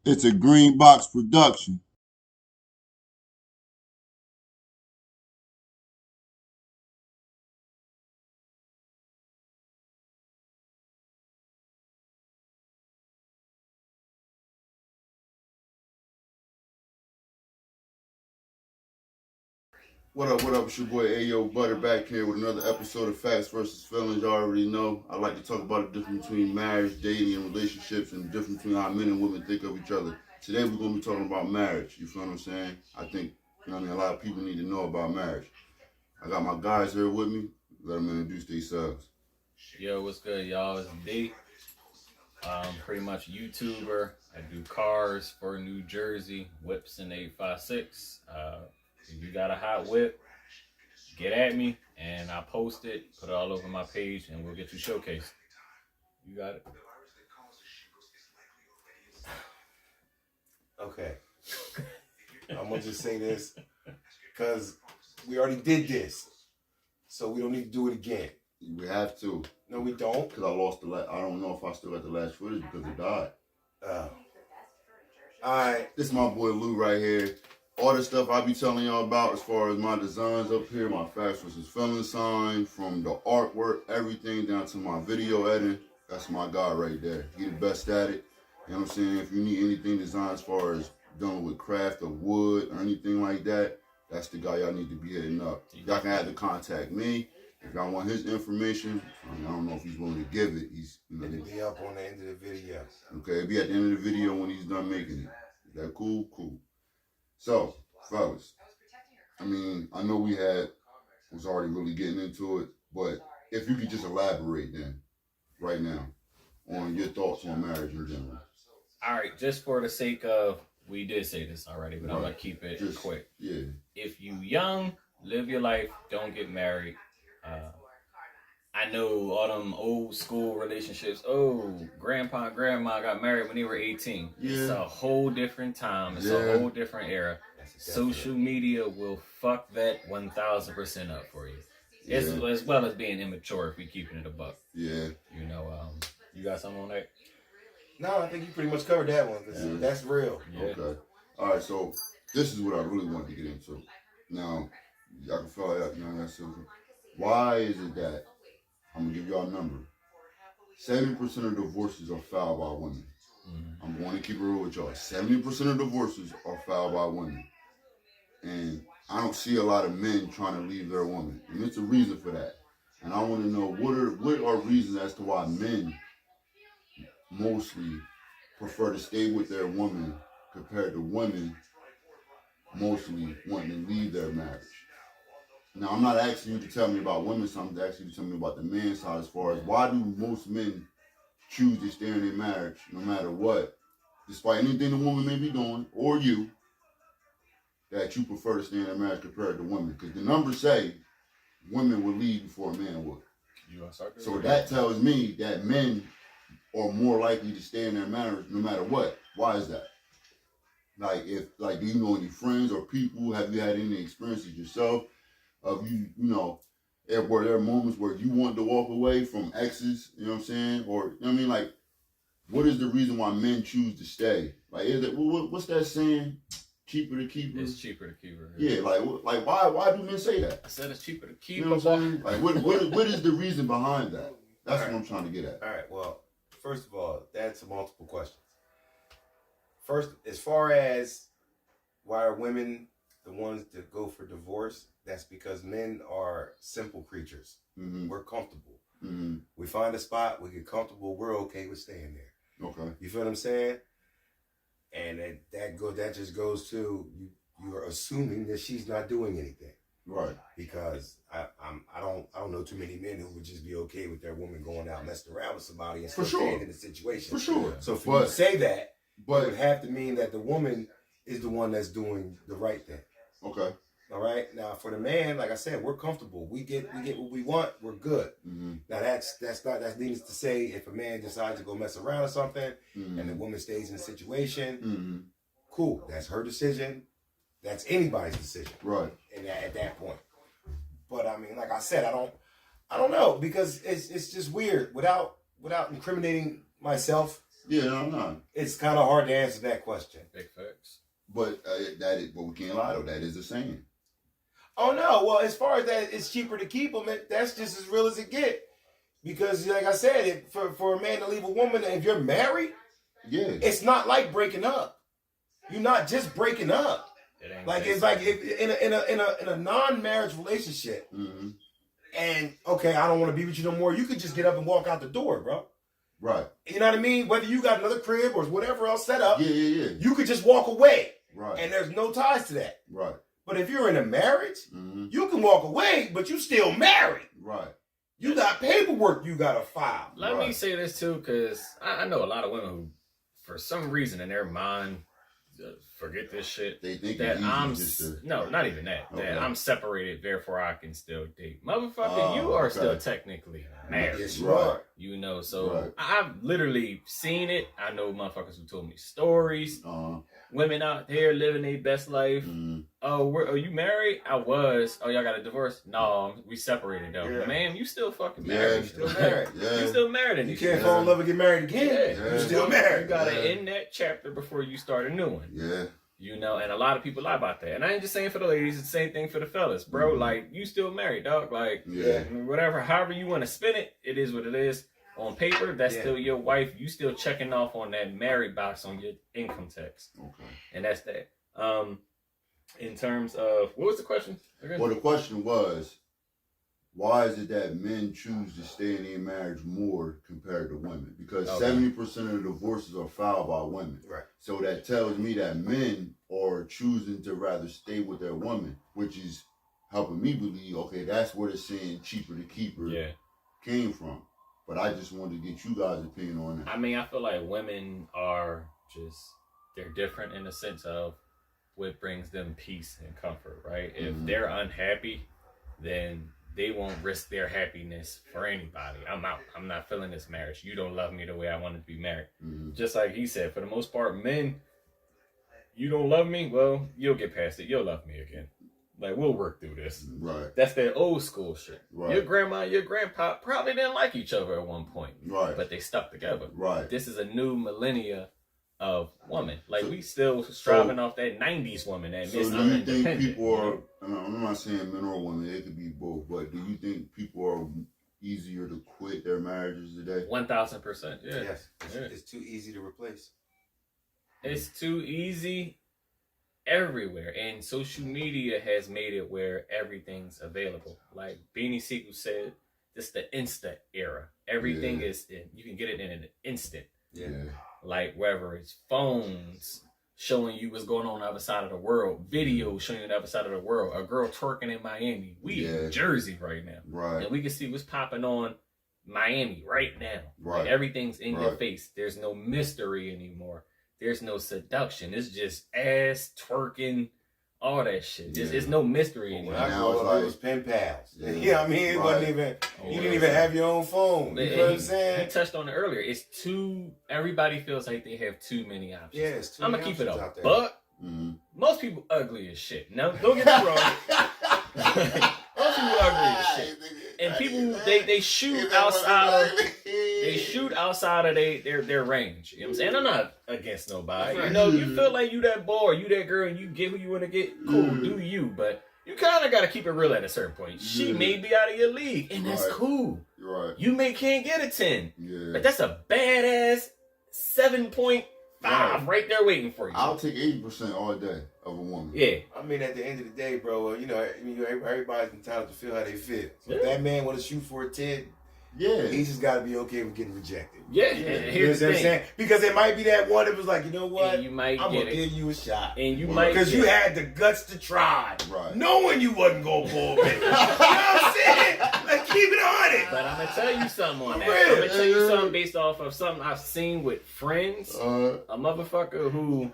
It's a green box production. What up, what up? It's your boy Ayo Butter back here with another episode of Factz versus Feelingz. You already know I like to talk about the difference between marriage, dating, and relationships, and the difference between how men and women think of each other. Today we're going to be talking about marriage. You feel what I'm saying? I think, a lot of people need to know about marriage. I got my guys here with me. Let them introduce themselves. Yo, what's good, y'all? It's D. Pretty much YouTuber. I do cars for New Jersey, whips in 856. If you got a hot whip, get at me and I post it, put it all over my page, and we'll get you showcased. You got it? Okay. I'm going to just say this because we already did this. So we don't need to do it again. We have to. No, we don't. Because I lost I don't know if I still got the last footage because it died. Oh. Alright. This is my boy Lou right here. All the stuff I be telling y'all about as far as my designs up here, my Factz versus Feelingz sign, from the artwork, everything down to my video editing. That's my guy right there. He the best at it. You know what I'm saying? If you need anything designed as far as dealing with craft or wood or anything like that, that's the guy y'all need to be hitting up. Y'all can have to contact me. If y'all want his information, I don't know if he's willing to give it. It'll be up on the end of the video. Okay, it'll be at the end of the video when he's done making it. Is that cool? Cool. So, fellas, I know we was already really getting into it, but if you could just elaborate then, right now, on your thoughts on marriage in general. All right, just for the sake of, we did say this already, but I'm going to keep it quick. Yeah. If you young, live your life, don't get married. I know all them old school relationships. Oh, grandpa and grandma got married when they were 18. Yeah. It's a whole different time. It's a whole different era. Social media will fuck that 1,000% up for you. Yeah. As well as being immature if we keeping it a buck. Yeah. You got something on that? No, I think you pretty much covered that one. Yeah. That's real. Yeah. Okay. All right, so this is what I really want to get into. Now, y'all can feel out, why is it that, I'm going to give y'all a number, 70% of divorces are filed by women. Mm-hmm. I'm going to keep it real with y'all. 70% of divorces are filed by women. And I don't see a lot of men trying to leave their woman. And it's a reason for that. And I want to know what are reasons as to why men mostly prefer to stay with their woman compared to women mostly wanting to leave their marriage. Now, I'm not asking you to tell me about women, so I'm asking you to tell me about the man's side as far as why do most men choose to stay in their marriage no matter what, despite anything the woman may be doing, or you, that you prefer to stay in their marriage compared to women. Because the numbers say women will leave before a man would. So that tells me that men are more likely to stay in their marriage no matter what. Why is that? Do you know any friends or people? Have you had any experiences yourself of were there moments where you wanted to walk away from exes, you know what I'm saying? Or, what is the reason why men choose to stay? What's that saying? Cheaper to keep her? It's cheaper to keep her. Yeah, why do men say that? I said it's cheaper to keep her. You know what I'm saying? What is the reason behind that? That's what I'm trying to get at. All right, well, first of all, that's multiple questions. First, as far as why are women the ones that go for divorce, that's because men are simple creatures. Mm-hmm. We're comfortable. Mm-hmm. We find a spot, we get comfortable, we're okay with staying there. Okay. You feel what I'm saying? And that just goes to you are assuming that she's not doing anything. Right. Because I don't know too many men who would just be okay with their woman going out messing around with somebody and still staying in the situation. For sure. So for you to say that, it would have to mean that the woman is the one that's doing the right thing. Okay. All right. Now for the man, like I said, we're comfortable. We get what we want. We're good. Mm-hmm. Now that's needless to say. If a man decides to go mess around or something, mm-hmm. and the woman stays in the situation, mm-hmm. cool. That's her decision. That's anybody's decision. Right. And at that point. But like I said, I don't know, because it's just weird. Without incriminating myself, Yeah, no, I'm not. It's kind of hard to answer that question. Big facts. But but we can't lie though. That is the saying. Oh no! Well, as far as that, it's cheaper to keep them. That's just as real as it get. Because, like I said, for a man to leave a woman, if you're married, Yeah, it's not like breaking up. You're not just breaking up. Like it's like if in a non-marriage relationship, mm-hmm. and okay, I don't want to be with you no more. You could just get up and walk out the door, bro. Right. You know what I mean? Whether you got another crib or whatever else set up, Yeah. you could just walk away. Right. And there's no ties to that. Right. But if you're in a marriage, Mm-hmm. you can walk away, but you still married. Right. You got paperwork you got to file. Let me say this too, because I know a lot of women who, for some reason in their mind, forget this shit. They think that it's I'm just to... no, not even that. Okay. That I'm separated, therefore I can still date. Motherfucker, you are still technically married. Yes, you are. You know, so Right. I've literally seen it. I know motherfuckers who told me stories. Uh-huh. Women out there living their best life. Mm-hmm. Oh, are you married? I was. Oh, y'all got a divorce? No, we separated though. Yeah. Man, you still fucking Yeah, married. You still married. Yeah. You still married in You these can't shit. fall in love and get married again. Yeah. You still married. You gotta Yeah. end that chapter before you start a new one. Yeah. You know, and a lot of people lie about that. And I ain't just saying for the ladies, it's the same thing for the fellas, bro. Mhm. Like, you still married, dog. Like, Yeah. whatever, however you want to spin it, it is what it is. On paper, that's still your wife. You still checking off on that married box on your income tax. Okay. And that's that. In terms of, what was the question? Well, the question was, why is it that men choose to stay in their marriage more compared to women? Because 70% of divorces are filed by women. Right. So that tells me that men are choosing to rather stay with their woman, which is helping me believe, okay, that's where the saying cheaper to keep her came from. But I just wanted to get you guys' opinion on that. I mean, I feel like women are just, they're different in the sense of what brings them peace and comfort, right? If they're unhappy, then they won't risk their happiness for anybody. I'm out. I'm not feeling this marriage. You don't love me the way I wanted to be married. Just like he said, for the most part, men, you don't love me, well, you'll get past it. You'll love me again. Like, we'll work through this. Right. That's that old school shit. Right. Your grandma, your grandpa probably didn't like each other at one point. Right. But they stuck together. Right. This is a new millennia of woman. Like, we still striving off that 90s woman. That So do you think people are, I'm not saying men or women, it could be both, but do you think people are easier to quit their marriages today? 1000%. Yeah. Yes. It's too easy to replace. It's too easy everywhere. And social media has made it where everything's available. Like Beanie Siegel said, this is the Insta era. Everything is, you can get it in an instant. Yeah. Like whether it's phones showing you what's going on the other side of the world, videos showing you the other side of the world, a girl twerking in Miami. We in Jersey right now. Right. And we can see what's popping on Miami right now. Right. Like everything's in your face. There's no mystery anymore. There's no seduction. It's just ass, twerking, all that shit. It's no mystery anymore. When I grew up, it was pen pals. Yeah. You know what I mean? It wasn't even, you didn't even have your own phone. You know what I'm saying? He touched on it earlier. It's too, everybody feels like they have too many options. Yeah, it's too I'm many going to keep it options up. out there. But most people ugly as shit. Now, don't get me wrong. Most people ugly as shit. And people, they shoot outside of, their range. You know what I'm saying? I'm not against nobody. You know, you feel like you that boy, you that girl, and you get who you want to get, cool, do you. But you kind of got to keep it real at a certain point. She may be out of your league, and that's cool. Right. You can't get a 10. Yeah. But that's a badass 7.5 right there waiting for you. I'll take 80% all day of a woman. Yeah. I mean, at the end of the day, bro, you know, everybody's entitled to feel how they feel. So if that man want to shoot for a 10, he's just got to be okay with getting rejected. Yeah. You know Here's what the I'm thing. saying? Because it might be that one that was like, you know what? And you might I'm going get to it. give you a shot. And you might Because you had the guts to try. Right. Knowing you wasn't going to pull it. You know what I'm saying? Like, keep it on it. But I'm going to tell you something on that. Real. I'm going to tell you something based off of something I've seen with friends. A motherfucker who,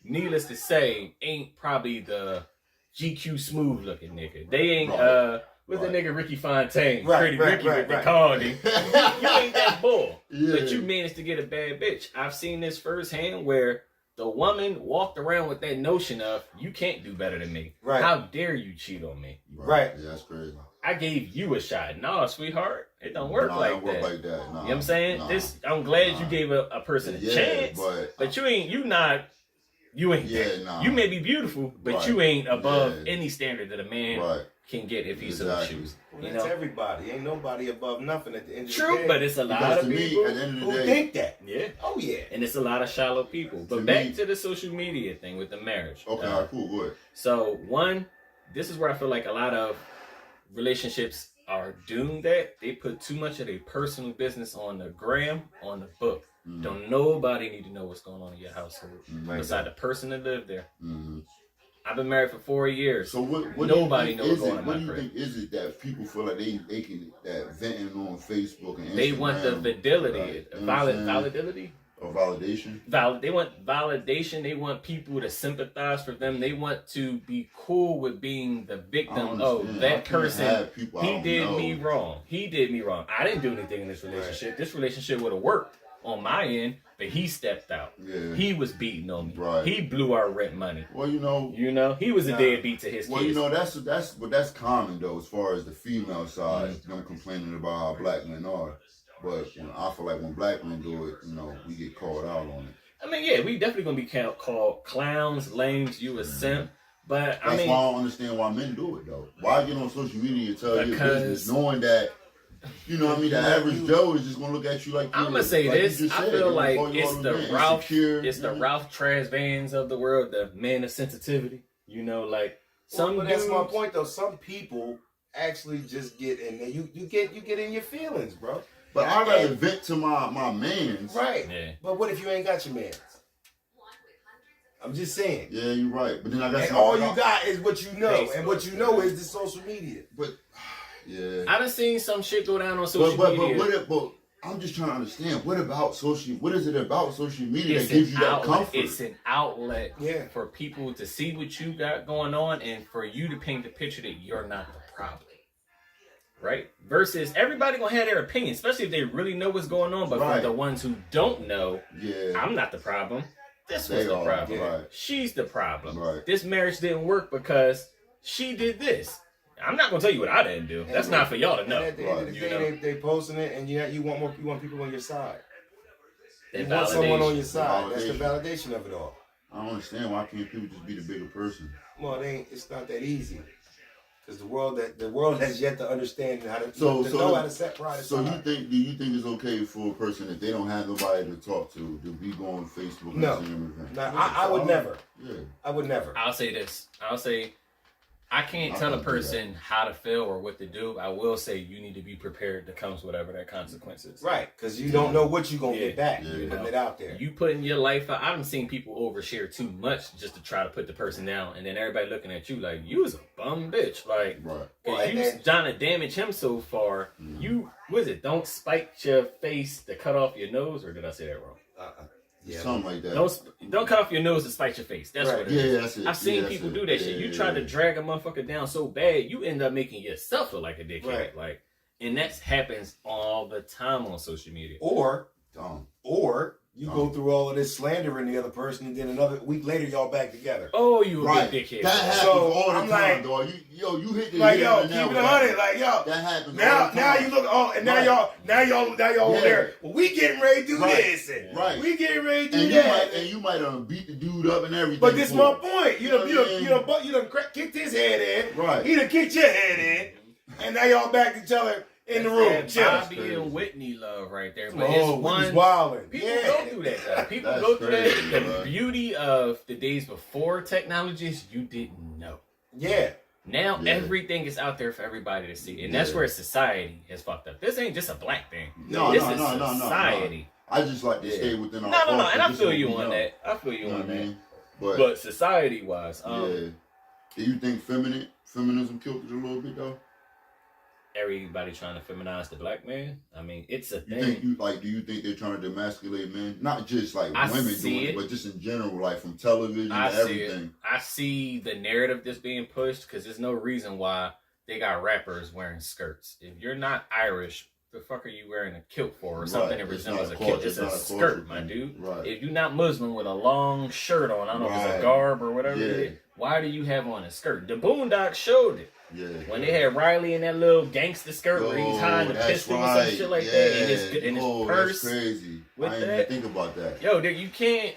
needless to say, ain't probably the GQ smooth looking nigga. They ain't, what's the nigga Ricky Fontaine? Pretty Ricky with the Cardi. You ain't that bull. But you managed to get a bad bitch. I've seen this firsthand where the woman walked around with that notion of, you can't do better than me. Right. How dare you cheat on me? Right. Yeah, that's crazy. I gave you a shot. No, sweetheart, it don't work like It don't that. work like that. Nah, You know what I'm saying? I'm glad you gave a person a chance, but you ain't that. You may be beautiful, but you ain't above any standard that a man can get if he so chooses. Well, that's everybody. Ain't nobody above nothing at the end of the day. True, but it's a lot of people who think that. Yeah. Oh, yeah. And it's a lot of shallow people. But back to the social media thing with the marriage. Okay, cool, go ahead. So, this is where I feel like a lot of relationships are doomed at. They put too much of their personal business on the gram, on the book. Mm-hmm. Don't nobody need to know what's going on in your household besides the person that lived there. Mm-hmm. I've been married for 4 years. So what nobody knows what's going on. What do you think is it that people feel like they can that venting on Facebook and Instagram? They want the validity, validity. Or validation? They want validation. They want people to sympathize for them. They want to be cool with being the victim. Oh, that person, he did me wrong. He did me wrong. I didn't do anything in this relationship. Right. This relationship would have worked on my end, but he stepped out. Yeah. He was beating on me. Right. He blew our rent money. Well, he was a deadbeat to his kids. Well, that's common though, as far as the female side, them complaining about how black men are. But I feel like when black men do it, we get called out on it. I mean, yeah, we definitely gonna be called clowns, lames, you a simp. But that's why I don't understand why men do it though. Why get on social media and tell your business, knowing that the average Joe is just gonna look at you like I'm gonna say this. I feel like it's the Ralph Tresvants of the world, the man of sensitivity. But that's my point though. Some people actually just get in there. You get in your feelings, bro. But I'd rather vent to my mans. Right. Yeah. But what if you ain't got your mans? I'm just saying. Yeah, you're right. But then I got all you got is what you know. Facebook. And what you know is the social media. But yeah. I done seen some shit go down on social media. But I'm just trying to understand. What is it about social media that gives you that comfort? It's an outlet for people to see what you got going on and for you to paint the picture that you're not the problem. Right? Versus everybody gonna have their opinion, especially if they really know what's going on. But for the ones who don't know, I'm not the problem. This was the problem. Right. She's the problem. Right. This marriage didn't work because she did this. I'm not gonna tell you what I didn't do. That's not for y'all to know. At the end of the day, they posting it, and you want people on your side. You want someone on your side. That's the validation of it all. I don't understand why can't people just be the bigger person. Well, it's not that easy. Because the world has yet to understand how to know how to set pride aside. So do you think it's okay for a person if they don't have nobody to talk to be going on Facebook? No, I would never. Yeah, I would never. I'll say this. I can't tell a person how to feel or what to do. I will say you need to be prepared to come with whatever that consequence is. Right, because you don't know what you're going to get back. You're putting it out there. You putting your life out. I've seen people overshare too much just to try to put the person down, and then everybody looking at you like, you was a bum bitch. Like, you trying to damage him so far. Don't spike your face to cut off your nose, or did I say that wrong? Something like that. Don't cut off your nose to spite your face. That's what it is. That's it. I've seen people do that shit. You try to drag a motherfucker down so bad, you end up making yourself look like a dickhead. Right. And that happens all the time on social media. Or you go through all of this slandering the other person, and then another week later, y'all back together. Oh, you a big dickhead. That happens all the time, dog. You hit the keep it 100, that happens. Now you look and now y'all over there. Well, we getting ready to do this, and we getting ready to do that, and you might beat the dude up and everything. But this is my point. You done kicked his head in. Right. He done kicked your head in, and now y'all back to each other. In the room, Bobby and Whitney love right there. But Whitney's wilding. People go through that though. People go through that. The beauty of the days before technologies, you didn't know. Yeah. Now everything is out there for everybody to see. And that's where society has fucked up. This ain't just a black thing. This is society. I just like to stay within our No, and I feel you on that. But society wise, do you think feminism killed it a little bit though? Everybody trying to feminize the black man. I mean, it's a thing. Do you think they're trying to demasculate men? Not just like women doing it, but just in general, like from television to everything. I see the narrative that's being pushed because there's no reason why they got rappers wearing skirts. If you're not Irish, the fuck are you wearing a kilt for or something that resembles a kilt? It's a skirt, my dude. Right. If you're not Muslim with a long shirt on, I don't know if it's a garb or whatever it is, Why do you have on a skirt? The Boondocks showed it. Yeah. When they had Riley in that little gangster skirt where he's hiding the pistol or some shit like that in his purse. That's crazy. With I didn't even think about that. Yo, you can't.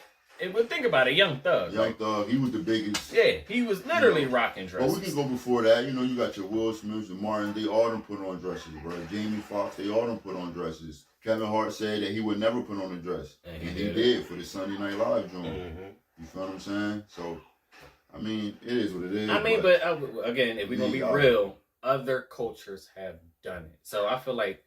But think about it, Young Thug. Young Thug, he was the biggest. Yeah, he was literally rocking dresses. But we can go before that. You know, you got your Will Smiths and Martin. They all done put on dresses, bro. Jamie Foxx, they all done put on dresses. Kevin Hart said that he would never put on a dress. And he did for the Sunday Night Live joint. Mm-hmm. You feel what I'm saying? So, I mean, it is what it is. I mean, but again, if we're going to be real, other cultures have done it. So I feel like,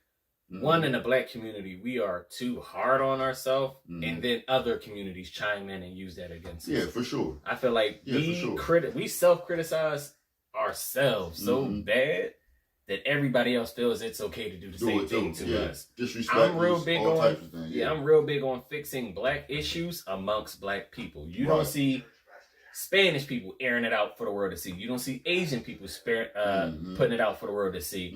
one, in the black community, we are too hard on ourselves, and then other communities chime in and use that against us. Yeah, for sure. I feel like we self-criticize ourselves so bad that everybody else feels it's okay to do the same thing to us. Disrespect. I'm real big all on types of things, I'm real big on fixing black issues amongst black people. You don't see Spanish people airing it out for the world to see. You don't see Asian people putting it out for the world to see.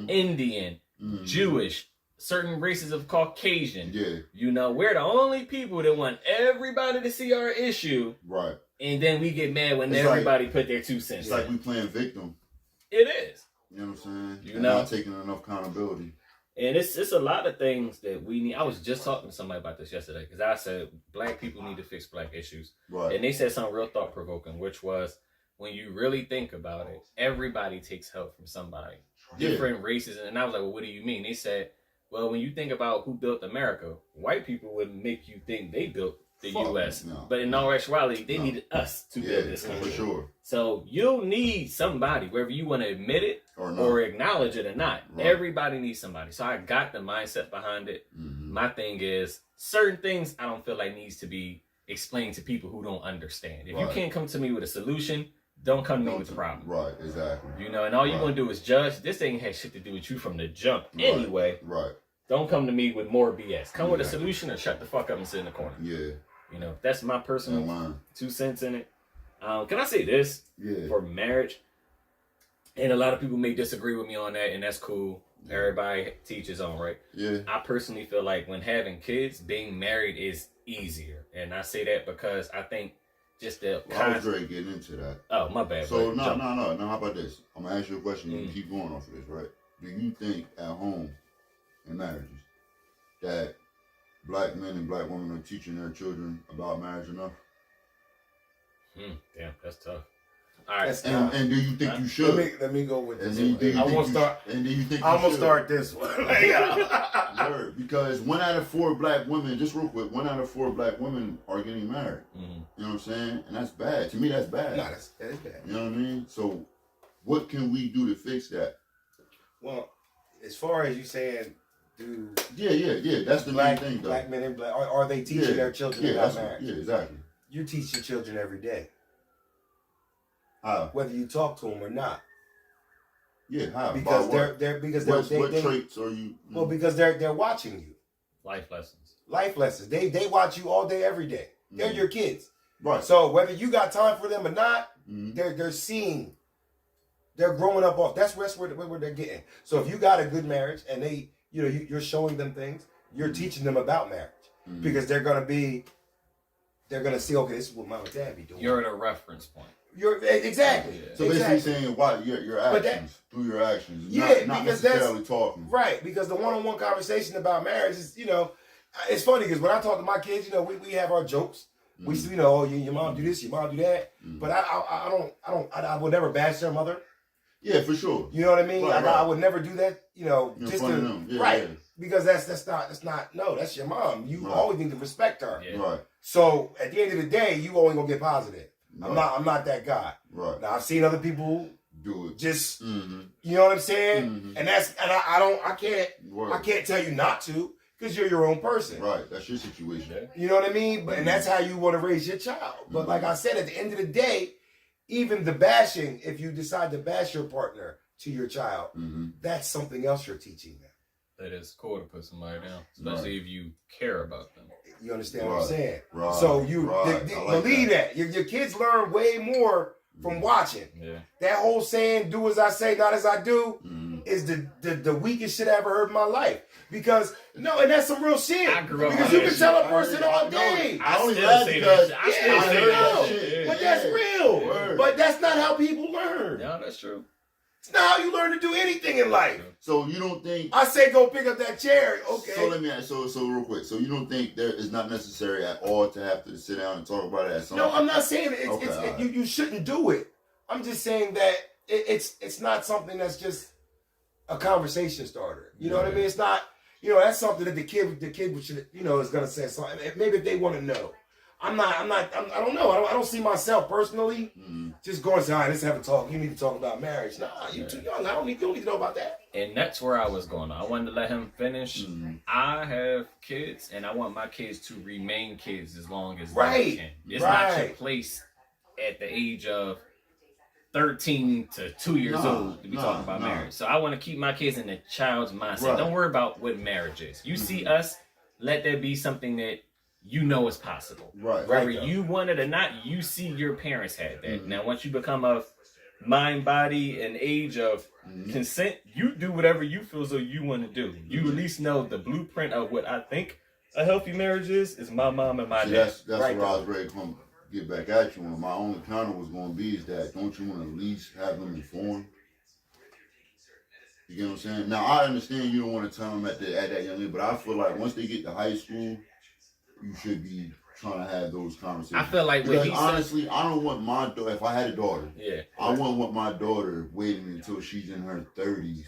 Indian, Jewish, certain races of Caucasian. Yeah. You know, we're the only people that want everybody to see our issue. Right. And then we get mad when everybody put their 2 cents. It's like we playing victim. It is. You know what I'm saying? You know, not taking enough accountability. And it's a lot of things that we need. I was just talking to somebody about this yesterday because I said black people need to fix black issues. Right. And they said something real thought-provoking, which was, when you really think about it, everybody takes help from somebody. Different races. And I was like, well, what do you mean? They said, well, when you think about who built America, white people would make you think they built the U.S. No. But in all actuality, they needed us to build this country. For sure. So you'll need somebody, whether you want to admit it or acknowledge it or not. Right. Everybody needs somebody. So I got the mindset behind it. My thing is, certain things I don't feel like needs to be explained to people who don't understand. If you can't come to me with a solution, don't come to me with the problem. Right, exactly. You know, and all you're going to do is judge. This thing has shit to do with you from the jump anyway. Right. Don't come to me with more BS. Come with a solution or shut the fuck up and sit in the corner. Yeah. You know, that's my personal 2 cents in it. Can I say this? For marriage, and a lot of people may disagree with me on that, and that's cool. Everybody teaches on, right? Yeah. I personally feel like when having kids, being married is easier. And I say that because I think just the... I was ready to get into that. Oh, my bad. So, no. How about this? I'm going to ask you a question. You keep going off of this, right? Do you think at home, in marriages, that black men and black women are teaching their children about marriage enough? Damn, that's tough. All right, and do you think you should? Let me go with this. I'm gonna start this one. Because 1 out of 4 black women, just real quick, 1 out of 4 black women are getting married. You know what I'm saying? And that's bad. To me, that's bad. No, that is bad. You know what I mean? So, what can we do to fix that? Well, as far as you saying, that's the main thing, though. Black men and black, are they teaching their children about marriage? Yeah, exactly. You teach your children every day. How? Whether you talk to them or not. Yeah, how? Because what traits are you? Well, because they're watching you. Life lessons. They watch you all day, every day. They're your kids. Right. So whether you got time for them or not, they're seeing. They're growing up off. That's where they're getting. So if you got a good marriage and you're showing them things, you're teaching them about marriage because they're gonna see, okay, this is what mom and dad be doing. You're at a reference point. You're exactly. So basically saying why your actions, through your actions, not necessarily talking. Right, because the one-on-one conversation about marriage is, it's funny because when I talk to my kids, we have our jokes. We say, your mom do this, your mom do that. But I would never bash their mother. Yeah, for sure. You know what I mean? Right. I would never do that. Just to right. Yeah. Because that's your mom. You always need to respect her. Yeah. Right. So at the end of the day, you only gonna get positive. Right. I'm not that guy. Right. Now I've seen other people do it. Just you know what I'm saying? And I can't tell you not to, because you're your own person. Right. That's your situation. You know what I mean? And that's how you want to raise your child. But like I said, at the end of the day, even the bashing, if you decide to bash your partner to your child, that's something else you're teaching them. That is cool to put somebody down, especially if you care about them. You understand what I'm saying? Right. So believe that. Your kids learn way more from watching. Yeah. That whole saying, do as I say, not as I do, is the weakest shit I ever heard in my life. Because, and that's some real shit. I grew up because you can tell a person all day. I still say that shit. But that's real. Word. But that's not how people learn. No, that's true. It's not how you learn to do anything in life. So you don't think? I say go pick up that chair. Okay. So let me ask. So real quick. So you don't think there is not necessary at all to have to sit down and talk about it at some? No, I'm not saying it's, Okay, you shouldn't do it. I'm just saying that it's not something that's just a conversation starter. You know what I mean? It's not. That's something that the kid should, is gonna say. So maybe if they want to know. I don't know. I don't see myself personally just going to, all right, let's have a talk. You need to talk about marriage. Nah, you're too young. You don't need to know about that. And that's where I was going. I wanted to let him finish. I have kids, and I want my kids to remain kids as long as they can. It's not your place at the age of 13 to 2 years old to be talking about marriage. So I want to keep my kids in the child's mindset. Don't worry about what marriage is. You see us, let that be something that you know is possible. Whether you want it or not, you see your parents had that. Now, once you become of mind, body, and age of consent, you do whatever you feel so you want to do. You at least know the blueprint of what I think a healthy marriage is my mom and my dad. That's where I was ready to come get back at you. And my only counter was going to be is that don't you want to at least have them informed? You get what I'm saying? Now, I understand you don't want to tell them at that young age, but I feel like once they get to high school, you should be trying to have those conversations. I feel like because honestly, I don't want my daughter. If I had a daughter, I wouldn't want my daughter waiting until she's in her 30s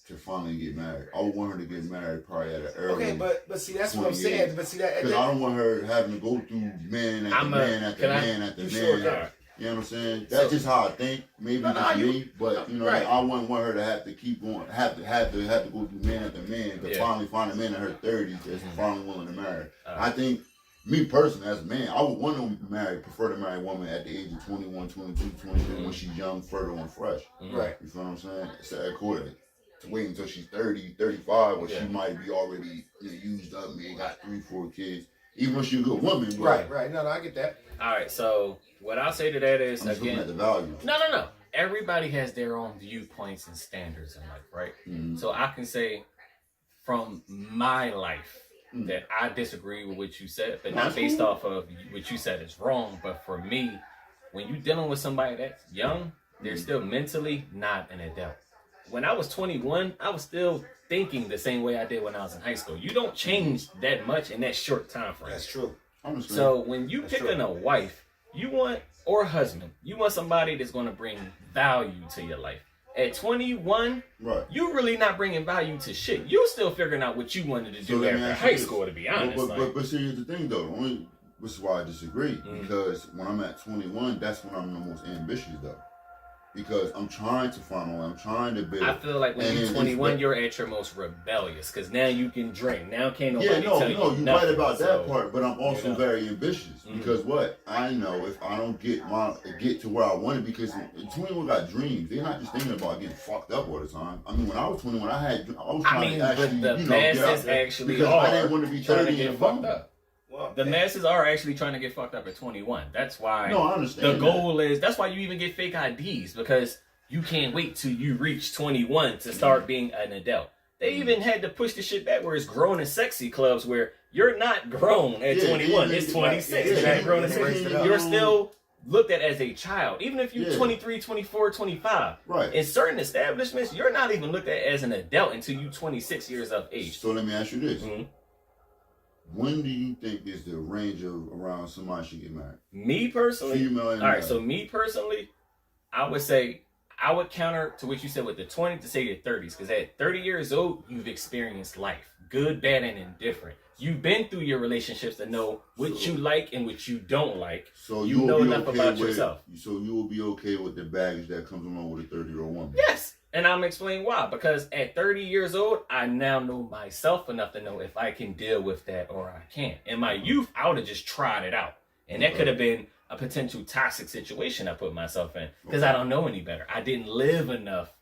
to finally get married. I would want her to get married probably at an early. Okay, but see, that's what I'm saying. But see that because I don't want her having to go through man after man after man after man. Sure, you know what I'm saying? That's just how I think. Maybe just me, but I wouldn't want her to have to keep going, have to go through man after man to finally find a man in her 30s that's finally willing to marry. I think, me personally, as a man, I would want to prefer to marry a woman at the age of 21, 22, 23 when she's young, fertile, and fresh. Right. You feel what I'm saying? So accordingly. To wait until she's 30, 35, where she might be already used up, maybe got 3, 4 kids. Even when she's a good woman. Right. No, I get that. All right, so what I'll say to that is, I'm just looking at the value. No. Everybody has their own viewpoints and standards in life, right? So I can say from my life that I disagree with what you said, but not based off of what you said is wrong. But for me, when you're dealing with somebody that's young, they're still mentally not an adult. When I was 21, I was still thinking the same way I did when I was in high school. You don't change that much in that short time frame. That's true. So when you picking a wife, you want, or a husband, you want somebody that's going to bring value to your life. At 21, you really not bringing value to shit. You still figuring out what you wanted to do after high school, to be honest. But see, here's the thing, though. This is why I disagree. Because when I'm at 21, that's when I'm the most ambitious, though. Because I'm trying to find a way. I'm trying to build. I feel like when you're 21, you're at your most rebellious. Because now you can drink. Now can't nobody tell you nothing. You're right about that part. But I'm also very ambitious. Because what? I know if I don't get to where I want to, because 21 got dreams. They're not just thinking about getting fucked up all the time. I mean, when I was 21, I was trying to actually, the masses actually because I didn't want to be 30 and fucked up. The masses are actually trying to get fucked up at 21. That's why I understand the goal is, that's why you even get fake IDs, because you can't wait till you reach 21 to start being an adult. They even had to push the shit back where it's grown and sexy clubs where you're not grown at 21. It's 26. You're not grown and sexy. You're still looked at as a child. Even if you're 23, 24, 25. Right. In certain establishments, you're not even looked at as an adult until you're 26 years of age. So let me ask you this. When do you think is the range of around somebody should get married? Me personally? Female and all right, so me personally, I would say, I would counter to what you said with the 20 to say your 30s. Because at 30 years old, you've experienced life. Good, bad, and indifferent. You've been through your relationships to know what you like and what you don't like. So you know enough about yourself. So you will be okay with the baggage that comes along with a 30-year-old woman? Yes. And I'm explaining why. Because at 30 years old, I now know myself enough to know if I can deal with that or I can't. In my youth, I would have just tried it out. And that could have been a potential toxic situation I put myself in. Because I don't know any better. I didn't live enough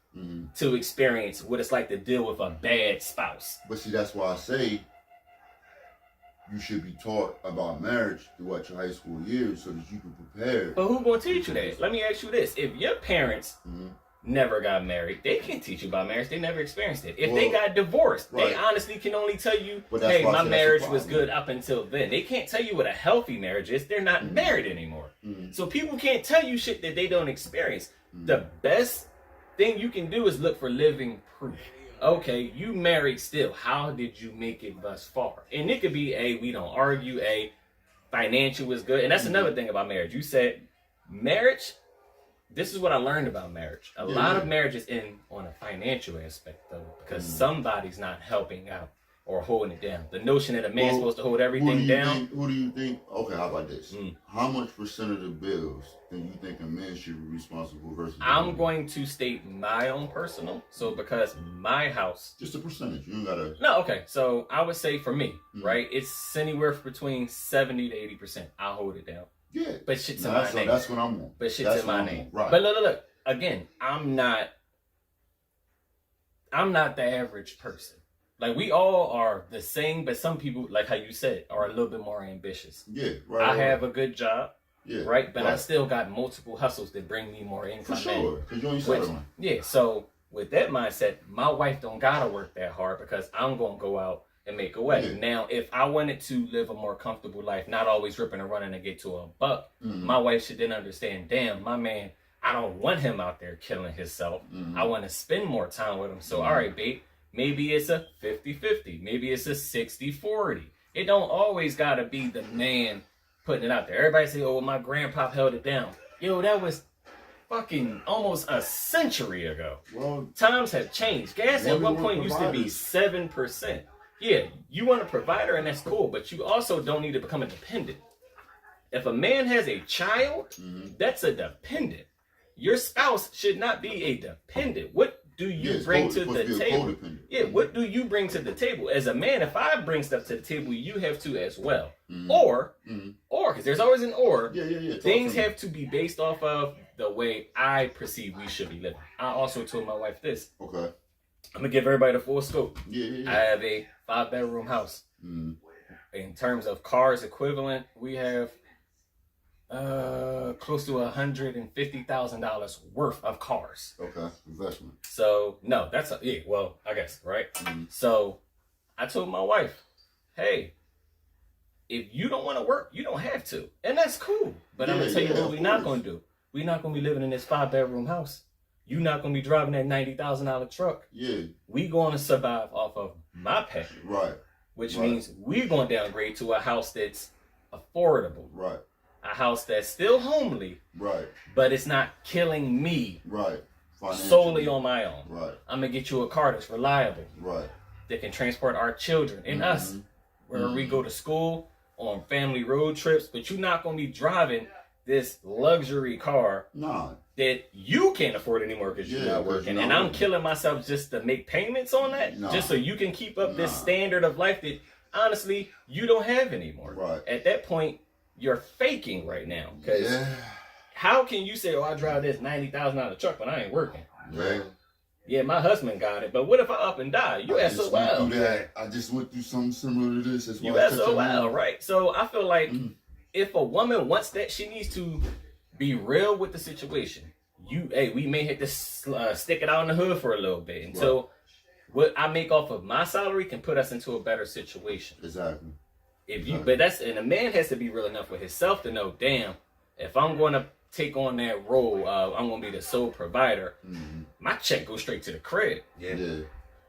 to experience what it's like to deal with a bad spouse. But see, that's why I say you should be taught about marriage throughout your high school years so that you can prepare. But who's going to teach you that? Let me ask you this. If your parents never got married, they can't teach you about marriage. They never experienced it. If Well, they got divorced, right. they honestly can only tell you, But that's hey, why I my say that's marriage the was problem. good up until then. They can't tell you what a healthy marriage is. They're not married anymore. So people can't tell you shit that they don't experience. The best thing you can do is look for living proof. Okay, you married still. How did you make it thus far? And it could be, A, we don't argue, A, financial is good. And that's another thing about marriage. You said marriage, this is what I learned about marriage. A lot of marriages end on a financial aspect, though, because somebody's not helping out or holding it down. The notion that a man's supposed to hold everything down. Who do you think? Okay, how about this? How much percent of the bills do you think a man should be responsible versus? I'm going to state my own personal. So because my house, just a percentage. You don't gotta. No, okay. So I would say for me, right, it's anywhere between 70 to 80%. I'll hold it down. Yeah, but shit's in my name. That's what I'm on. But shit's in my name. Right. But look. Again, I'm not the average person. Like, we all are the same, but some people, like how you said, are a little bit more ambitious. Yeah, right. I have a good job, right? But I right. still got multiple hustles that bring me more income. For sure, because you only started one. Yeah, so with that mindset, my wife don't gotta work that hard because I'm gonna go out and make a way. Yeah. Now, if I wanted to live a more comfortable life, not always ripping and running to get to a buck, my wife should then understand, damn, my man, I don't want him out there killing himself. I want to spend more time with him. So, all right, babe, maybe it's a 50-50. Maybe it's a 60-40. It don't always got to be the man putting it out there. Everybody say, oh, my grandpa held it down. Yo, that was fucking almost a century ago. Well, times have changed. Gas at one point used to be 7%. Yeah, you want a provider, and that's cool, but you also don't need to become a dependent. If a man has a child, that's a dependent. Your spouse should not be a dependent. What do you bring to the table? Yeah, what do you bring to the table? As a man, if I bring stuff to the table, you have to as well. Or, because there's always an or, things have to be based off of the way I perceive we should be living. I also told my wife this. Okay. I'm going to give everybody the full scope. Yeah. I have a 5-bedroom house. In terms of cars equivalent, we have close to $150,000 worth of cars. Okay, investment. So, no, that's, I guess, right? So, I told my wife, hey, if you don't want to work, you don't have to. And that's cool. But I'm going to tell you what we're not going to do. We're not going to be living in this 5-bedroom house. You're not going to be driving that $90,000 truck. Yeah. We going to survive off of my pay. Right. Which means we're going to downgrade to a house that's affordable. Right. A house that's still homely. Right. But it's not killing me. Right. Solely on my own. Right. I'm going to get you a car that's reliable. Right. That can transport our children and us. Where we go to school, on family road trips. But you're not going to be driving this luxury car that you can't afford anymore because you're not working. And I'm killing myself just to make payments on that, just so you can keep up this standard of life that honestly you don't have anymore. Right. At that point, you're faking right now. Because how can you say, oh, I drive this $90,000 truck but I ain't working? Right. Yeah, my husband got it, but what if I up and die? You SOL. I just went through something similar to this. You SOL, right? So I feel like if a woman wants that, she needs to be real with the situation. We may have to stick it out in the hood for a little bit until what I make off of my salary can put us into a better situation. Exactly. But and a man has to be real enough with himself to know, damn, if I'm going to take on that role, I'm going to be the sole provider. My check goes straight to the crib. Yeah.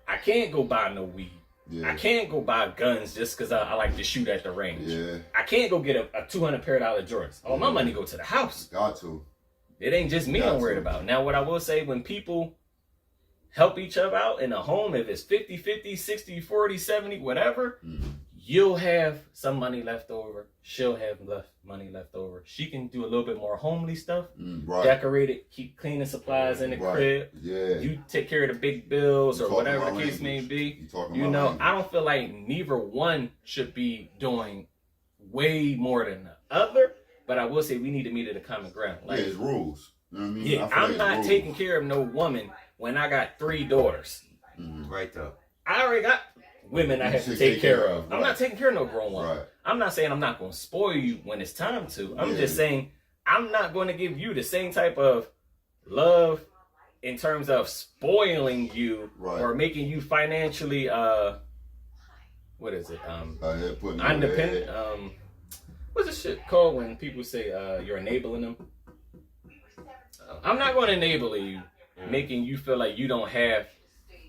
I can't go buy no weed. Yeah. I can't go buy guns just because I like to shoot at the range. Yeah. I can't go get a $200 pair of Jordans. All my money go to the house. Got to. It ain't just me I'm worried about. Now, what I will say, when people help each other out in a home, if it's 50-50, 60-40, 70, whatever, you'll have some money left over. She'll have money left over. She can do a little bit more homely stuff. Decorate it, keep cleaning supplies in the crib. Yeah. You take care of the big bills or whatever the case may be. I don't feel like neither one should be doing way more than the other. But I will say we need to meet at a common ground. Like, it's rules. You know what I mean? Yeah, I'm not taking care of no woman when I got 3 daughters. Right though. I already got women I have to take care of. I'm not taking care of no grown woman. Right. I'm not saying I'm not going to spoil you when it's time to. I'm just saying I'm not going to give you the same type of love in terms of spoiling you Right. or making you financially what is it? Putting Independent. What's this shit called when people say you're enabling them? I'm not going to enable you, making you feel like you don't have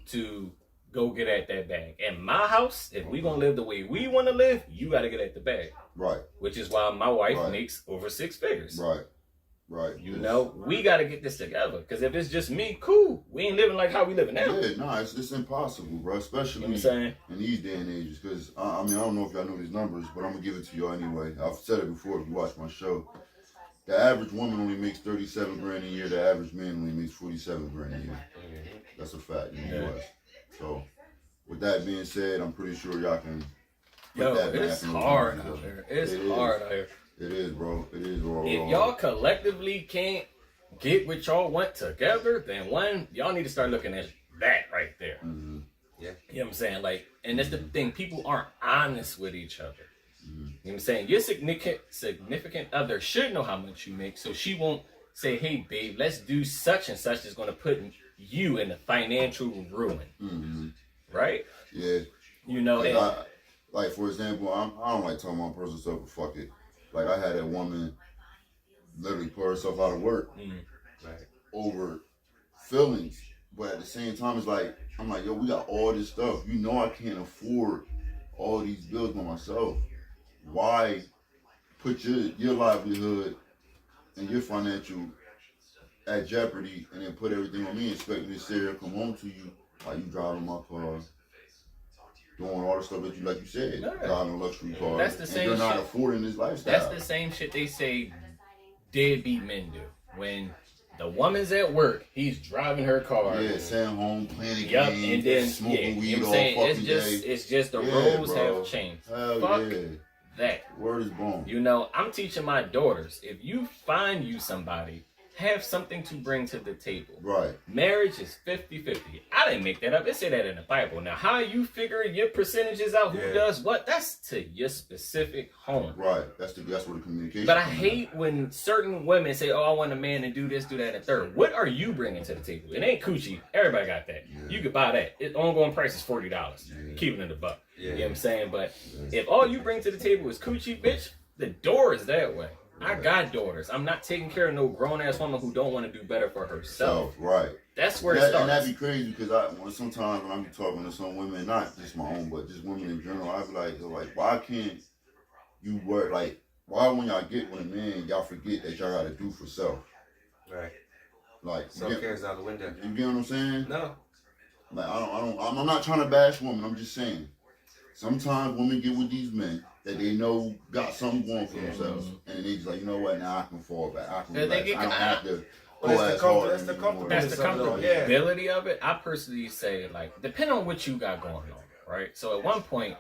to go get at that bag. In my house, if we gonna live the way we want to live, you got to get at the bag. Right. Which is why my wife Right. makes over 6 figures. Right. Right. You know, we got to get this together. Because if it's just me, cool. We ain't living like how we living now. Yeah, no, it's impossible, bro. Especially You know what I'm saying? in these day and ages. Because, I mean, I don't know if y'all know these numbers, but I'm going to give it to y'all anyway. I've said it before if you watch my show. The average woman only makes 37 grand a year. The average man only makes 47 grand a year. That's a fact in the U.S. So, with that being said, I'm pretty sure y'all can... Yo, it's hard out there. It's hard out here. It is, bro. It is raw. If y'all collectively can't get what y'all want together, then one, y'all need to start looking at that right there. Mm-hmm. Yeah. You know what I'm saying? Like, and that's the thing, people aren't honest with each other. Mm-hmm. You know what I'm saying? Your significant other should know how much you make, so she won't say, hey, babe, let's do such and such that's going to put you in a financial ruin. Mm-hmm. Right? Yeah. You know, like, for example, I don't like talking about personal stuff, but fuck it. Like, I had a woman literally pull herself out of work over Feelingz. But at the same time, it's like, I'm like, yo, we got all this stuff. You know I can't afford all these bills by myself. Why put your livelihood and your financial at jeopardy and then put everything on me and expect me to sit here and come home to you while you driving my car, doing all the stuff that you, like you said, driving a luxury car. That's the same and you're not shit. affording this lifestyle. That's the same shit they say deadbeat men do. When the woman's at work, he's driving her car. Yeah, sitting home, playing a Yup, game, and then smoking weed you know all what I'm saying? fucking It's just the Yeah, roles bro. have changed. Hell Fuck yeah. that. Word is born. You know, I'm teaching my daughters, if you find you somebody, have something to bring to the table. Right. Marriage is 50-50. I didn't make that up. It said that in the Bible. Now, how you figure your percentages out, who does what, that's to your specific home. Right. That's where the communication But I comes in. hate when certain women say, oh, I want a man to do this, do that, and the third. What are you bringing to the table? It ain't coochie. Everybody got that. Yeah. You could buy that. Its ongoing price is $40. Yeah. Keep it in the buck. Yeah. You know what I'm saying? But if all you bring to the table is coochie, bitch, the door is that way. I got daughters. I'm not taking care of no grown-ass woman who don't want to do better for herself. Right. That's where it And starts. that'd be crazy because sometimes when I'm talking to some women, not just my own, but just women in general, I'd be like, why can't you work, like, why when y'all get with a man, y'all forget that y'all got to do for self? Right. Like, Self-care is out the window. You get what I'm saying? No. Like, I'm not trying to bash women. I'm just saying. Sometimes women get with these men that they know got something going for themselves, and they just like, you know what? Now I can fall back. I can relax. I don't have to go as hard. That's the comfort. That's the Yeah. comfortability of it. I personally say, like, depending on what you got going on, right? So at one point,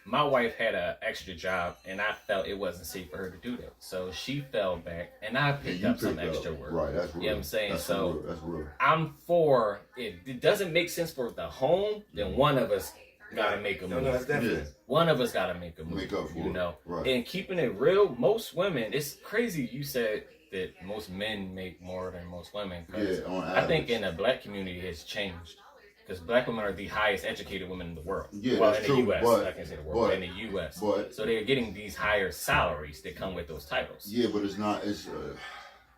my wife had an extra job, and I felt it wasn't safe for her to do that. So she fell back, and I picked up some extra work. Right, that's real. You know what I'm saying? That's So real. That's real. I'm for, if it doesn't make sense for the home, then one of us got to make a move. No, that's definitely. Yeah. One of us got to make a move. Make up for you it. know? Right. And keeping it real, most women, it's crazy you said that most men make more than most women. 'Cause Yeah, on I think average. in the black community it's changed. Because black women are the highest educated women in the world. Yeah, well, that's in the true, U.S. but- I can say the world, but- in the U.S. but- so they're getting these higher salaries that come with those titles. Yeah, but it's not. It's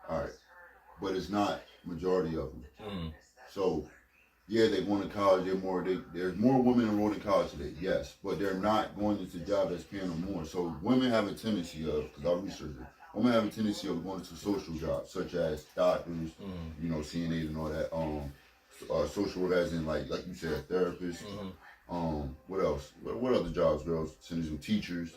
all right, but it's not majority of them. Mm. So, yeah, they going to college. There's more women enrolled in college today. Yes, but they're not going into jobs that's paying them more. So women have a tendency of, because I researched it, women have a tendency of going into social jobs such as doctors, you know, CNAs and all that. Social work as in like you said, therapists. What else? What other jobs, girls? Teachers.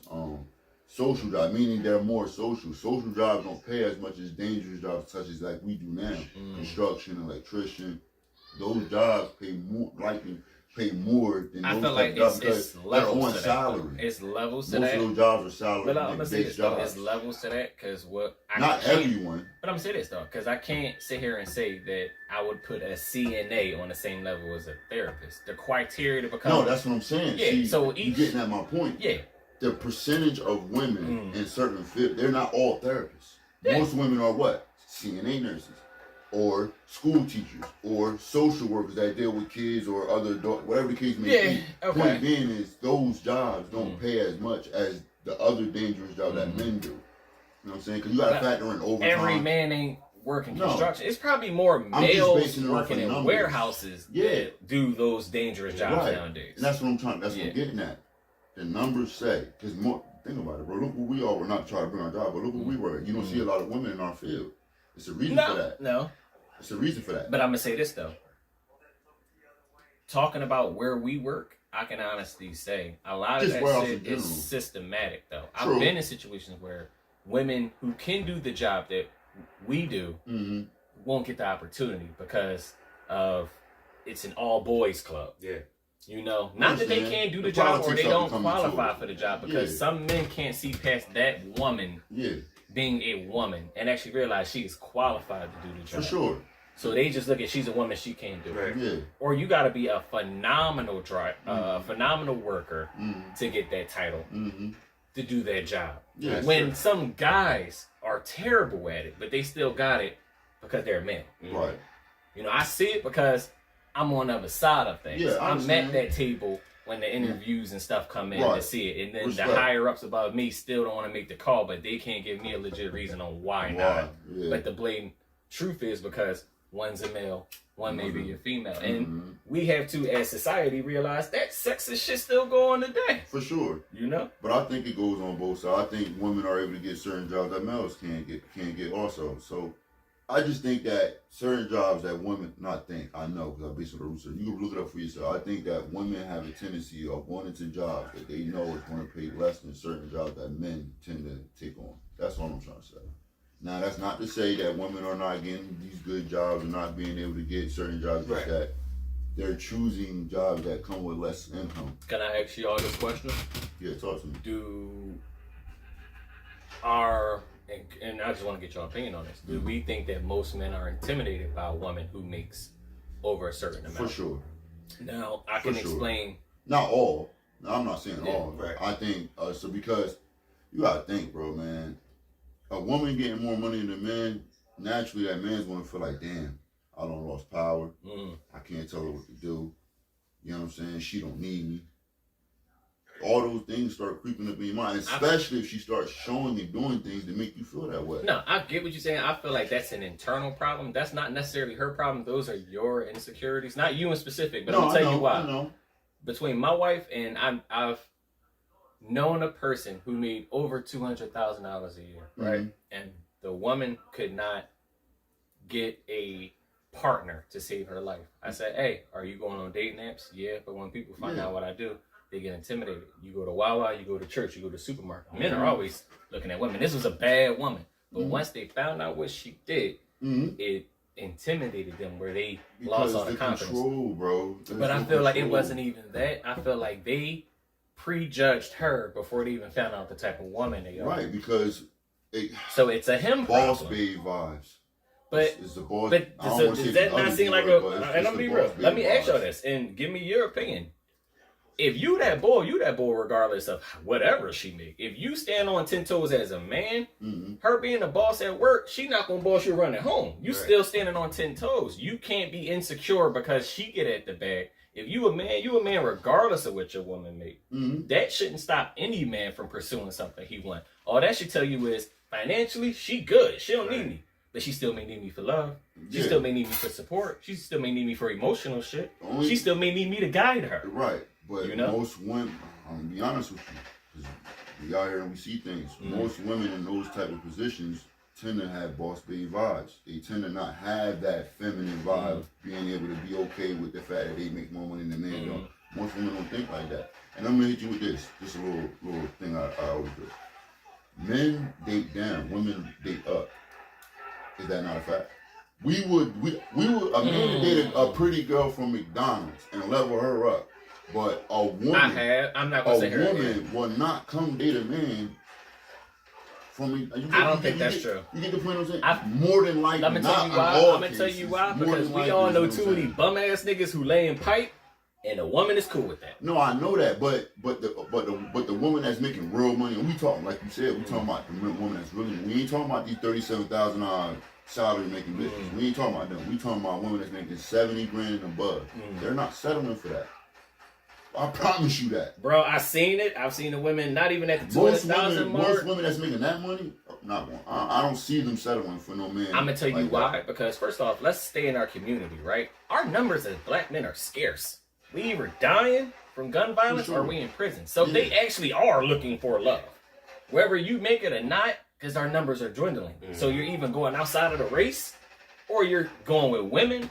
Social jobs, meaning they're more social. Social jobs don't pay as much as dangerous jobs such as like we do now. Construction, electrician. Those jobs pay more, likely pay more than I those feel like type of jobs it's because levels they're on to that. salary. It's levels to Most that. of those jobs are salary But I'm gonna say this based though, jobs. it's levels to that because Not everyone. But I'm gonna say this though, because I can't sit here and say that I would put a CNA on the same level as a therapist. The criteria to become No, that's what I'm saying. Yeah, See, so you getting at my point. yeah. The percentage of women Mm. in certain fields, they're not all therapists. Yeah. Most women are what? CNA nurses. or school teachers, or social workers that deal with kids or other adults, whatever the case may be. Okay. Point being is those jobs don't pay as much as the other dangerous jobs that men do. You know what I'm saying? Because you got to factor in overtime. Every man ain't working construction. It's probably more males working in warehouses that do those dangerous jobs nowadays. And that's what I'm trying. That's what I'm getting at. The numbers say, because more. Think about it, bro. Look who we are. We're not trying to bring our job, but look who we were. You don't see a lot of women in our field. It's a reason for that. No. It's a reason for that. But I'm gonna say this though. Talking about where we work, I can honestly say a lot of that shit is systematic though. True. I've been in situations where women who can do the job that we do won't get the opportunity because of it's an all boys club. Yeah. You know, not that they can't do the job or they don't qualify for the job, because some men can't see past that woman being a woman and actually realize she is qualified to do the job. For sure. So they just look at she's a woman, she can't do it. Right. Yeah. Or you got to be a phenomenal phenomenal worker to get that title to do that job. Yeah, when some guys are terrible at it, but they still got it because they're men. Right. You know, I see it because I'm on the other side of things. Yeah, I'm at that table when the interviews and stuff come in to see it. And then the higher ups above me still don't want to make the call, but they can't give me a legit reason on why not. Yeah. But the blatant truth is because one's a male, one may be a female. And we have to, as society, realize that sexist shit still go on today. For sure. You know? But I think it goes on both sides. I think women are able to get certain jobs that males can't get also. So I just think that certain jobs that women, I know because I based on the research. You can look it up for yourself. I think that women have a tendency of wanting to jobs that they know is going to pay less than certain jobs that men tend to take on. That's all I'm trying to say. Now, that's not to say that women are not getting these good jobs or not being able to get certain jobs, just that they're choosing jobs that come with less income. Can I ask you all this question? Yeah, talk to me. And I just want to get your opinion on this. Do we think that most men are intimidated by a woman who makes over a certain amount? For sure. Now, I can explain. Not all. No, I'm not saying all. Right. I think, so because you got to think, bro, man. A woman getting more money than a man, naturally that man's going to feel like, damn, I done lost power. I can't tell her what to do. You know what I'm saying? She don't need me. All those things start creeping up in your mind, especially if she starts showing and doing things to make you feel that way. No, I get what you're saying. I feel like that's an internal problem. That's not necessarily her problem. Those are your insecurities. Not you in specific, but I'm going to tell you why. I know. Between my wife and I've known a person who made over $200,000 a year, right? And the woman could not get a partner to save her life. I said, hey, are you going on dating apps? Yeah, but when people find out what I do, they get intimidated. You go to Wawa, you go to church, you go to the supermarket. Men are always looking at women. This was a bad woman. But once they found out what she did, it intimidated them where they lost all the confidence. Control, bro. But I feel like it wasn't even that. I feel like they prejudged her before they even found out the type of woman they are. Right, because so it's a him boss problem. babe vibes. But it's the boss. But does that not seem like a? And I'm gonna be real. Let me ask y'all this and give me your opinion. If you that boy regardless of whatever she make. If you stand on 10 toes as a man, her being a boss at work, she not gonna boss you around at home. You still standing on 10 toes. You can't be insecure because she get at the bag. If you a man regardless of what your woman make. That shouldn't stop any man from pursuing something he want. All that should tell you is financially, she good. She don't need me. But she still may need me for love. She still may need me for support. She still may need me for emotional shit. She still may need me to guide her. Right. But most women, I'm going to be honest with you, because we out here and we see things. Most women in those type of positions tend to have boss babe vibes. They tend to not have that feminine vibe, being able to be okay with the fact that they make more money than men don't. Most women don't think like that. And I'm going to hit you with this. Just a little thing I always do. Men date down, women date up. Is that not a fact? We would a man date a pretty girl from McDonald's and level her up. But a woman, I'm not gonna say her. A woman will not come date a man from. I don't think that's true. You get the point I'm saying? More than likely, I'm gonna tell you why. Because we all know two of these bum ass niggas who lay in pipe, and a woman is cool with that. No, I know that, but the woman that's making real money, and we talking like you said, we talking about the woman that's really. We ain't talking about these $37,000 salary making bitches. We ain't talking about them. We talking about women that's making 70 grand and above. They're not settling for that. I promise you that. Bro, I seen it. I've seen the women not even at the 200,000 mark. Most women that's making that money, not one. I don't see them settling for no man. I'm gonna tell you like why. that. Because first off, let's stay in our community, right? Our numbers as black men are scarce. We either dying from gun violence or we in prison. So they actually are looking for love. Whether you make it or not, because our numbers are dwindling. So you're even going outside of the race, or you're going with women,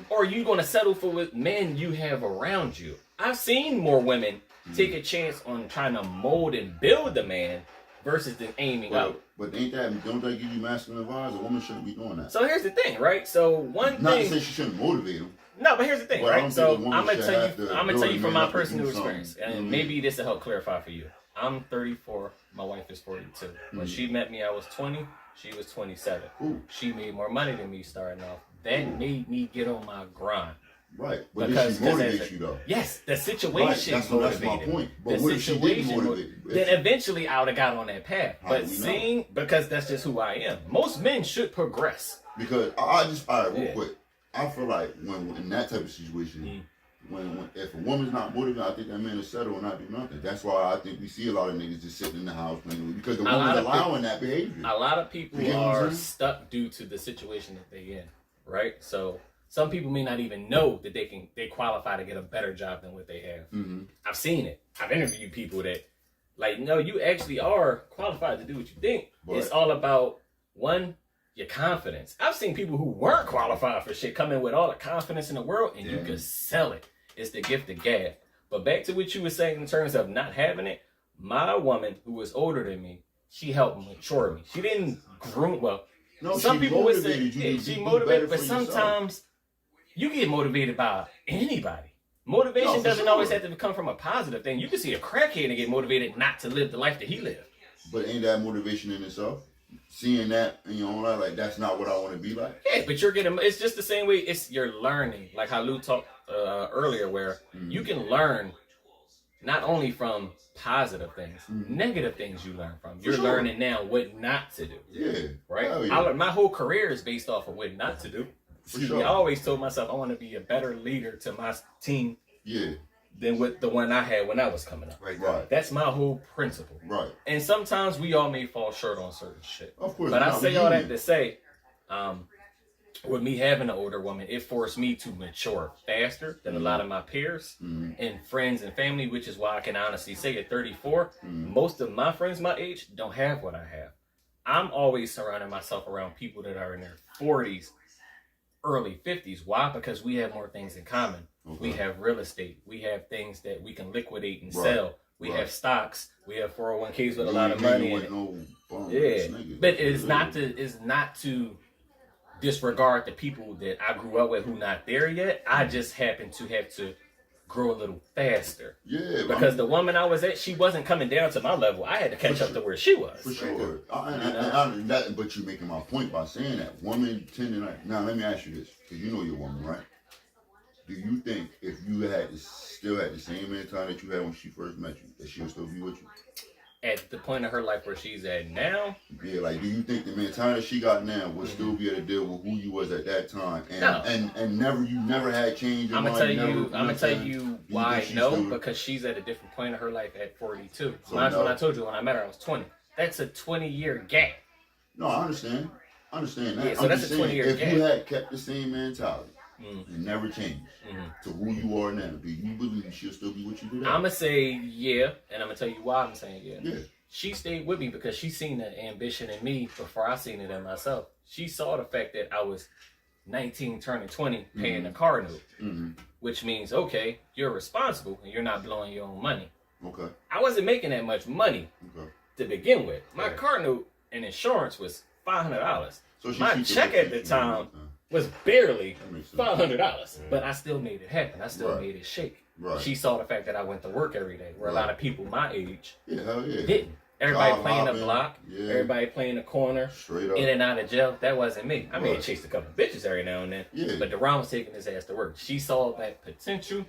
or you're going to settle for with men you have around you. I've seen more women take a chance on trying to mold and build the man versus them aiming out. But don't that give you masculine vibes? A woman shouldn't be doing that. So here's the thing, right? So not to say she shouldn't motivate him. No, but here's the thing, Well, right? So I'm gonna tell you from my to personal do experience, something. and maybe this will help clarify for you. I'm 34. My wife is 42. When she met me, I was 20. She was 27. She made more money than me starting off. That made me get on my grind. Right, but did she motivate you though? Yes, the situation motivated. That's my point. But the what if she didn't motivate? Then eventually I would have got on that path. But because that's just who I am. Most men should progress. Because real quick. I feel like when in that type of situation, when if a woman's not motivated, I think that man will settle and not do nothing. That's why I think we see a lot of niggas just sitting in the house playing with, because the woman's allowing that behavior. A lot of people are stuck due to the situation that they in, right? So some people may not even know that they qualify to get a better job than what they have. I've seen it. I've interviewed people that like, no, you actually are qualified to do what you think. But it's all about your confidence. I've seen people who weren't qualified for shit come in with all the confidence in the world, and you could sell it. It's the gift of gab. But back to what you were saying in terms of not having it, my woman who was older than me, she helped mature me. She didn't groom some people would say she motivated, but sometimes you get motivated by anybody. Motivation doesn't always have to come from a positive thing. You can see a crackhead and get motivated not to live the life that he lived. But ain't that motivation in itself? Seeing that in your own life, like that's not what I want to be like. Yeah, but it's just the same way. You're learning, like how Lou talked earlier, where you can learn not only from positive things, negative things you learn from. You're learning now what not to do. Yeah, right. My whole career is based off of what not to do. I always told myself I want to be a better leader to my team. Yeah. Than with the one I had when I was coming up. Right. That's my whole principle. Right. And sometimes we all may fall short on certain shit. Of course. But I say all that to say, with me having an older woman, it forced me to mature faster than a lot of my peers and friends and family, which is why I can honestly say at 34, most of my friends my age don't have what I have. I'm always surrounding myself around people that are in their 40s, early 50s. Why? Because we have more things in common. Okay. We have real estate. We have things that we can liquidate and sell. We have stocks. We have 401ks with a lot of money in it. But it's not to disregard the people that I grew up with who not there yet. I just happen to have to grow a little faster. Yeah. Because the woman I was at, she wasn't coming down to my level. I had to catch up to where she was. For sure. But you're making my point by saying that. Women tend to like. Now let me ask you this, because you know you're a woman, right? Do you think if you still had the same mentality that you had when she first met you, that she'll still be with you? At the point of her life where she's at now? Yeah, like do you think the mentality she got now would still be able to deal with who you was at that time? And you never had change in mind? I'm gonna tell you why no, because she's at a different point of her life at 42. So when I told you when I met her I was 20. That's a 20-year gap. No, I understand that. Yeah, so that's a 20-year gap. If you had kept the same mentality, and never changed to who you are now, do you believe she'll still be with you today? I'm going to say yeah, and I'm going to tell you why I'm saying yeah. She stayed with me because she seen the ambition in me before I seen it in myself. She saw the fact that I was 19 turning 20 paying a car note, which means, okay, you're responsible and you're not blowing your own money. Okay. I wasn't making that much money to begin with. My car note and insurance was $500. So my check at the time was barely $500, but I still made it happen. I still made it shake. Right. She saw the fact that I went to work every day, where a lot of people my age didn't. Everybody playing the block, everybody playing the corner, in and out of jail. That wasn't me. I may have chased a couple bitches every now and then, but Deron was taking his ass to work. She saw that potential,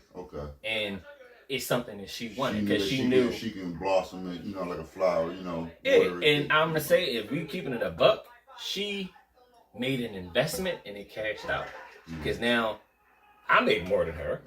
and it's something that she wanted because she knew she can blossom, like a flower, and I'm gonna say, if we keeping it a buck, she made an investment and it cashed out. Because now I make more than her,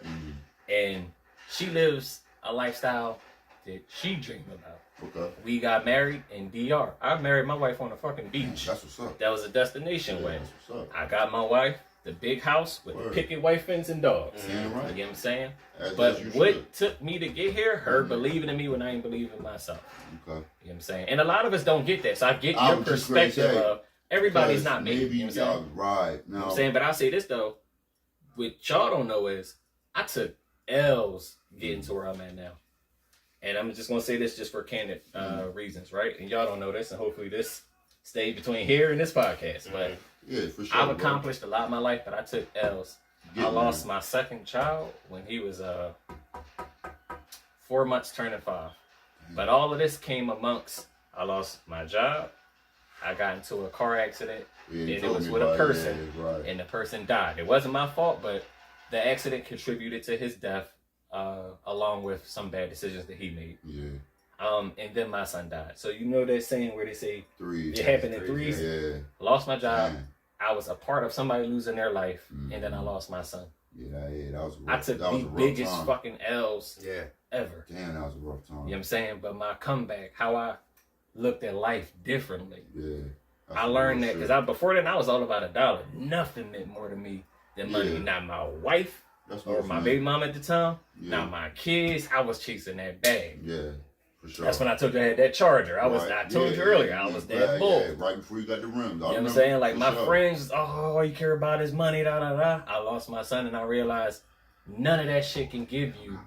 and she lives a lifestyle that she dreamed about. Okay. We got married in DR. I married my wife on a fucking beach. That's what's up. That was a destination wedding. That's what's up. I got my wife the big house with the picket white fence and dogs. Damn right. You get what I'm saying? But what took me to get here? Her believing in me when I ain't believing in myself. Okay. You know what I'm saying? And a lot of us don't get that. So I get your perspective of everybody's not me. Maybe you know what I'm saying? Right. Now, you know what I'm saying? But I'll say this though. What y'all don't know is I took L's getting to where I'm at now. And I'm just going to say this just for candid reasons, right? And y'all don't know this, and hopefully this stays between here and this podcast. But yeah, for sure, I've accomplished a lot in my life, but I took L's. I lost my second child when he was 4 months turning 5. But all of this came amongst, I lost my job, I got into a car accident, and it was with a person, and the person died. It wasn't my fault, but the accident contributed to his death, along with some bad decisions that he made. Yeah. And then my son died. So you know that saying where they say Threes. it happened in threes? Yeah. Lost my job. Man. I was a part of somebody losing their life, and then I lost my son. Yeah, that was rough. I took the biggest fucking L's ever. Damn, that was a rough time. You know what I'm saying? But my comeback, how I looked at life differently. Yeah. I learned that because before then I was all about $1. Nothing meant more to me than money. Yeah. Not my wife or my baby mom at the time. Yeah. Not my kids. I was chasing that bag. Yeah, for sure. That's when I told you I had that Charger. I told you earlier, I was that bull. Yeah, right before you got the rims. You know what I'm saying? Like my friends, all you care about is money, da da da. I lost my son and I realized none of that shit can give you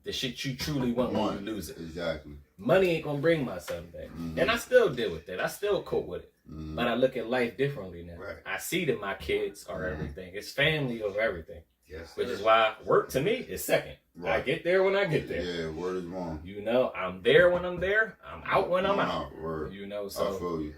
the shit you truly want when you lose it. Exactly. Money ain't gonna bring my son back. And I still deal with that. I still cope with it. But I look at life differently now. I see that my kids are everything. It's family over everything. Yes. Which is why work to me is second. I get there when I get there. Yeah, word is wrong. You know, I'm there when I'm there. I'm out when I'm out. Word. You know, so I feel you.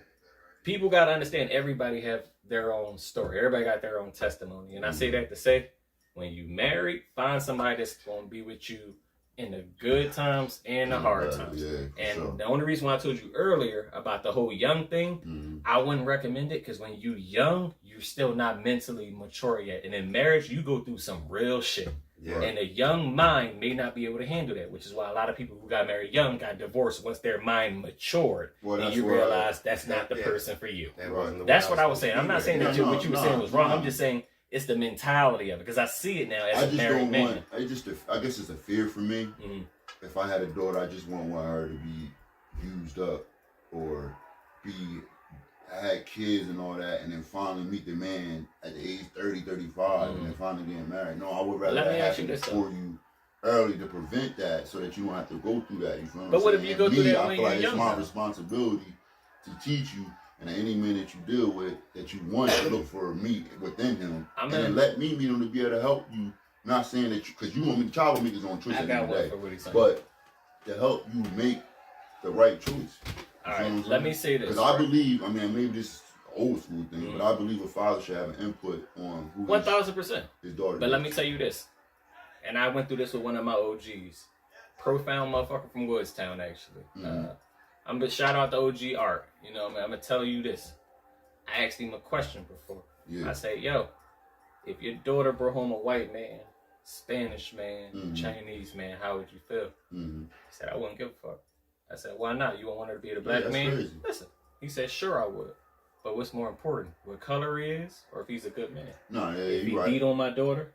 People gotta understand everybody have their own story. Everybody got their own testimony. And I say that to say, when you married, find somebody that's gonna be with you in the good times and the hard times. Yeah, and the only reason why I told you earlier about the whole young thing, I wouldn't recommend it because when you young, you're still not mentally mature yet. And in marriage, you go through some real shit. Yeah. And a young mind may not be able to handle that, which is why a lot of people who got married young got divorced once their mind matured. And you realize that's not the person for you. That's what I was saying. I'm not saying that what you were saying was wrong. I'm just saying it's the mentality of it because I see it now as a married man. I guess it's a fear for me. If I had a daughter, I just wouldn't want her to be used up or had kids and all that, and then finally meet the man at the age 30, 35, and then finally getting married. No, I would rather that happen before you early to prevent that, so that you don't have to go through that. You feel but what if you go through that when you're young? I feel like it's my responsibility to teach you. And any man that you deal with, that you want to look for me within him, and then let me meet him to be able to help you. Not saying that because you want me, the child will make his own choice at the end of the day, but to help you make the right choice. All right, let me say this. Because I believe, I mean, maybe this is an old school thing, but I believe a father should have an input on who 1,000% his daughter. But let me tell you this, and I went through this with one of my OGs, profound motherfucker from Woodstown, actually. I'm gonna shout out to OG Art. You know, I'm gonna tell you this. I asked him a question before. I said, yo, if your daughter brought home a white man, Spanish man, Chinese man, how would you feel? He said, I wouldn't give a fuck. I said, why not? You wouldn't want her to be a black man? Crazy. Listen, he said, sure I would. But what's more important, what color he is, or if he's a good man? If he beat on my daughter,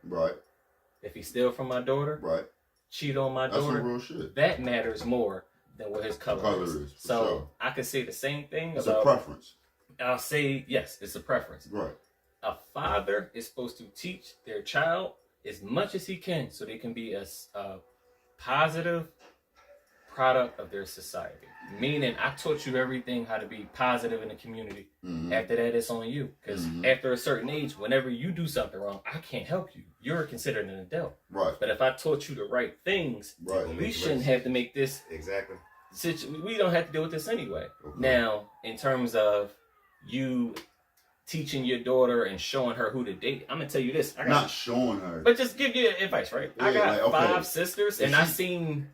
if he steal from my daughter, cheat on my daughter, some real shit. That matters more than what his color is. So sure. I could say the same thing it's about... It's a preference. I'll say, yes, it's a preference. Right. A father is supposed to teach their child as much as he can so they can be a positive product of their society. Meaning, I taught you everything how to be positive in the community. After that, it's on you. Because after a certain age, whenever you do something wrong, I can't help you. You're considered an adult. Right. But if I taught you the right things, we shouldn't have to make this... Exactly. We don't have to deal with this anyway. Now, in terms of you teaching your daughter and showing her who to date, I'm gonna tell you this. Not showing her, but just give you advice, right? I got 5 sisters, and I seen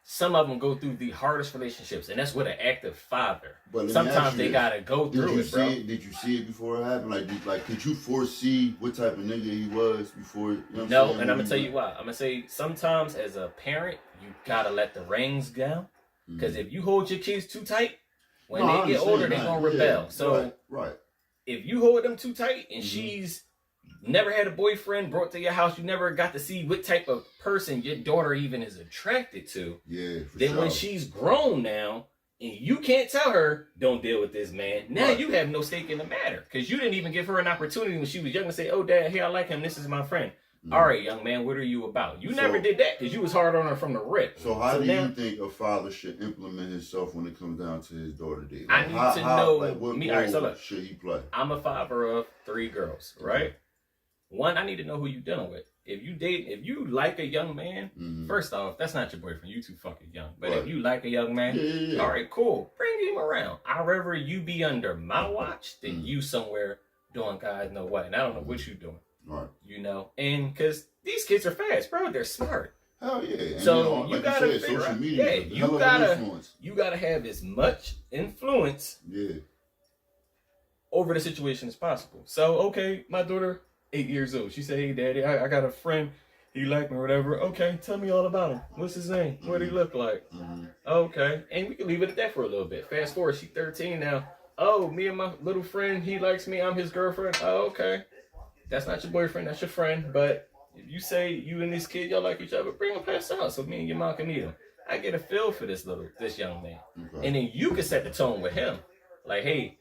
some of them go through the hardest relationships, and that's with an active father. But Sometimes they gotta go through it, bro. Did you see it before it happened? Like, could you foresee what type of nigga he was before? You know what No, I'm saying? and I'm gonna tell you why. I'm gonna say sometimes as a parent, you gotta let the reins go, because if you hold your kids too tight, when they get older, they're gonna rebel. So right. If you hold them too tight, and she's never had a boyfriend brought to your house, you never got to see what type of person your daughter even is attracted to. Yeah, then when she's grown now, and you can't tell her, don't deal with this man. Now you have no stake in the matter, because you didn't even give her an opportunity when she was young to say, oh, Dad, hey, I like him. This is my friend. All right, young man, what are you about? You never did that because you was hard on her from the rip. So how do you think a father should implement himself when it comes down to his daughter dating? I need to know. What role should he play? I'm a father of 3 girls, right? One, I need to know who you're dealing with. If you like a young man, first off, that's not your boyfriend. You too fucking young. But if you like a young man, all right, cool. Bring him around. I'd rather you be under my watch than you somewhere doing God know what. And I don't know what you're doing. Right. You know, and because these kids are fast, bro. They're smart. Hell yeah. And so you gotta said, figure social out, media, you gotta have as much influence over the situation as possible. So okay, my daughter, 8 years old. She said, hey daddy, I got a friend, he like me or whatever. Okay, tell me all about him. What's his name? What do he look like? Okay. And we can leave it at that for a little bit. Fast forward, she's 13 now. Oh, me and my little friend, he likes me, I'm his girlfriend. Oh, okay. That's not your boyfriend, that's your friend. But if you say you and this kid, y'all like each other, bring him past the house so me and your mom can meet him. I get a feel for this young man. Okay. And then you can set the tone with him. Like, hey,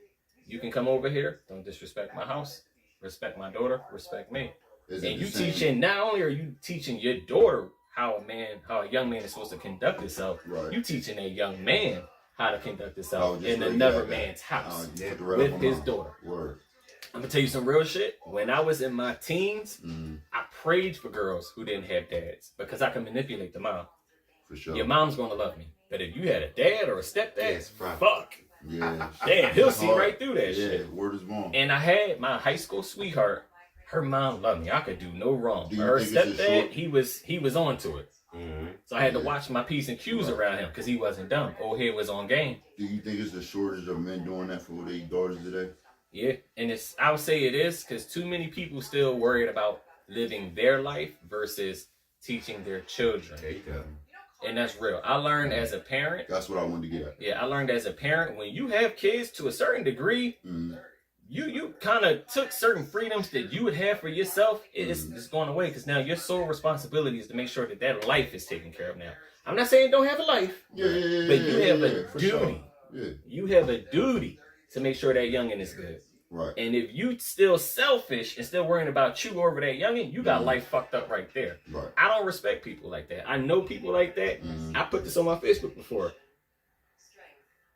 you can come over here. Don't disrespect my house. Respect my daughter. Respect me. And you teaching, not only are you teaching your daughter how a young man is supposed to conduct himself, you teaching a young man how to conduct himself in another man's house with his daughter. Word. I'm gonna tell you some real shit. When I was in my teens, I prayed for girls who didn't have dads because I can manipulate the mom. For sure. Your mom's gonna love me. But if you had a dad or a stepdad, fuck. Yeah. Damn, he'll see right through that shit. Word is born. And I had my high school sweetheart. Her mom loved me. I could do no wrong. Her stepdad, he was onto it. So I had to watch my P's and Q's around him because he wasn't dumb. Old head was on game. Do you think it's a shortage of men doing that for their daughters today? Yeah, and I would say it is because too many people still worried about living their life versus teaching their children. There you go. And that's real. I learned as a parent. That's what I wanted to get at. Yeah, I learned as a parent, when you have kids to a certain degree, you kind of took certain freedoms that you would have for yourself. It's going away because now your sole responsibility is to make sure that life is taken care of now. I'm not saying don't have a life, but you have a duty. Sure. Yeah. You have a duty to make sure that youngin' is good. Right. And if you still selfish and still worrying about you over that youngin', you got life fucked up right there. Right. I don't respect people like that. I know people like that. I put this on my Facebook before.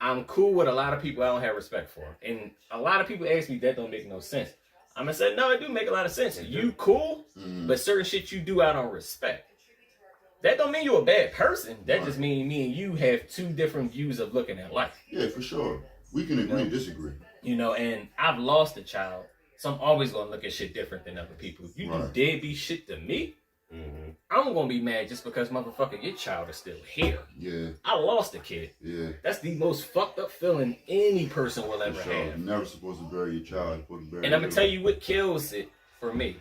I'm cool with a lot of people I don't have respect for. And a lot of people ask me that don't make no sense. I'm going to say, no, it do make a lot of sense. You cool, but certain shit you do I don't respect. That don't mean you're a bad person. That just means me and you have two different views of looking at life. Yeah, for sure. We can agree and disagree. You know, and I've lost a child, so I'm always going to look at shit different than other people. If you do deadbeat shit to me, I'm going to be mad just because, motherfucker, your child is still here. Yeah. I lost a kid. Yeah. That's the most fucked up feeling any person will ever have. You're never supposed to bury your child. And I'm going to tell you what kills it for me.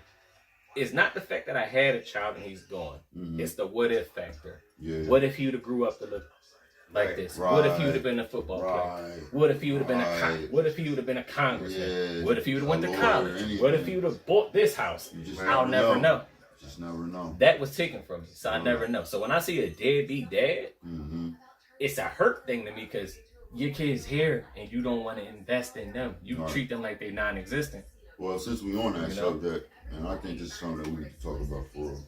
It's not the fact that I had a child and he's gone. It's the what if factor. Yeah. What if he would have grew up to look like this? What if he would have been a football player? What if he would have been a cop? What if he would have been a congressman? What if he would have went to college? What if he would have bought this house? I'll never know. Just never know. That was taken from me, so I never know. So when I see a deadbeat dad, it's a hurt thing to me because your kid's here and you don't want to invest in them. You treat them like they're non-existent. Well, since we on that subject, and I think this is something that we need to talk about for real.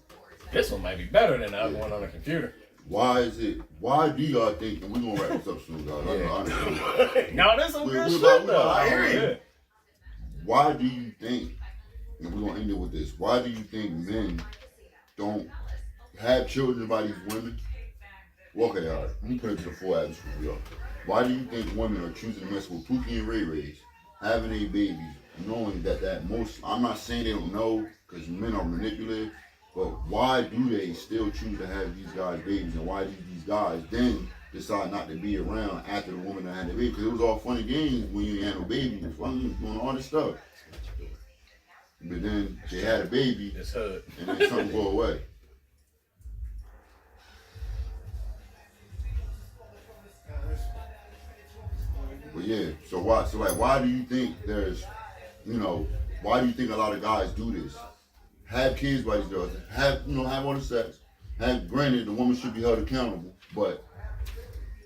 This one might be better than the other one on the computer. Why do y'all think, and we're going to wrap this up soon, guys. No, that's some good shit, though. I hear you. Why do you think, and we're going to end it with this, why do you think men don't have children by these women? Well, okay, all right. Let me put it to the full atmosphere for y'all. Why do you think women are choosing to mess with Pookie and Ray Rays, having a babies, knowing that most, I'm not saying they don't know, because men are manipulative, But why do they still choose to have these guys babies, and why do these guys then decide not to be around after the woman that had the baby? Because it was all fun and games when you ain't had no baby. It was fun, you was doing all this stuff. But then they had a baby, and then something go away. But yeah, so why do you think there's, why do you think a lot of guys do this? Have kids by these girls, have all the sex. Granted, the woman should be held accountable, but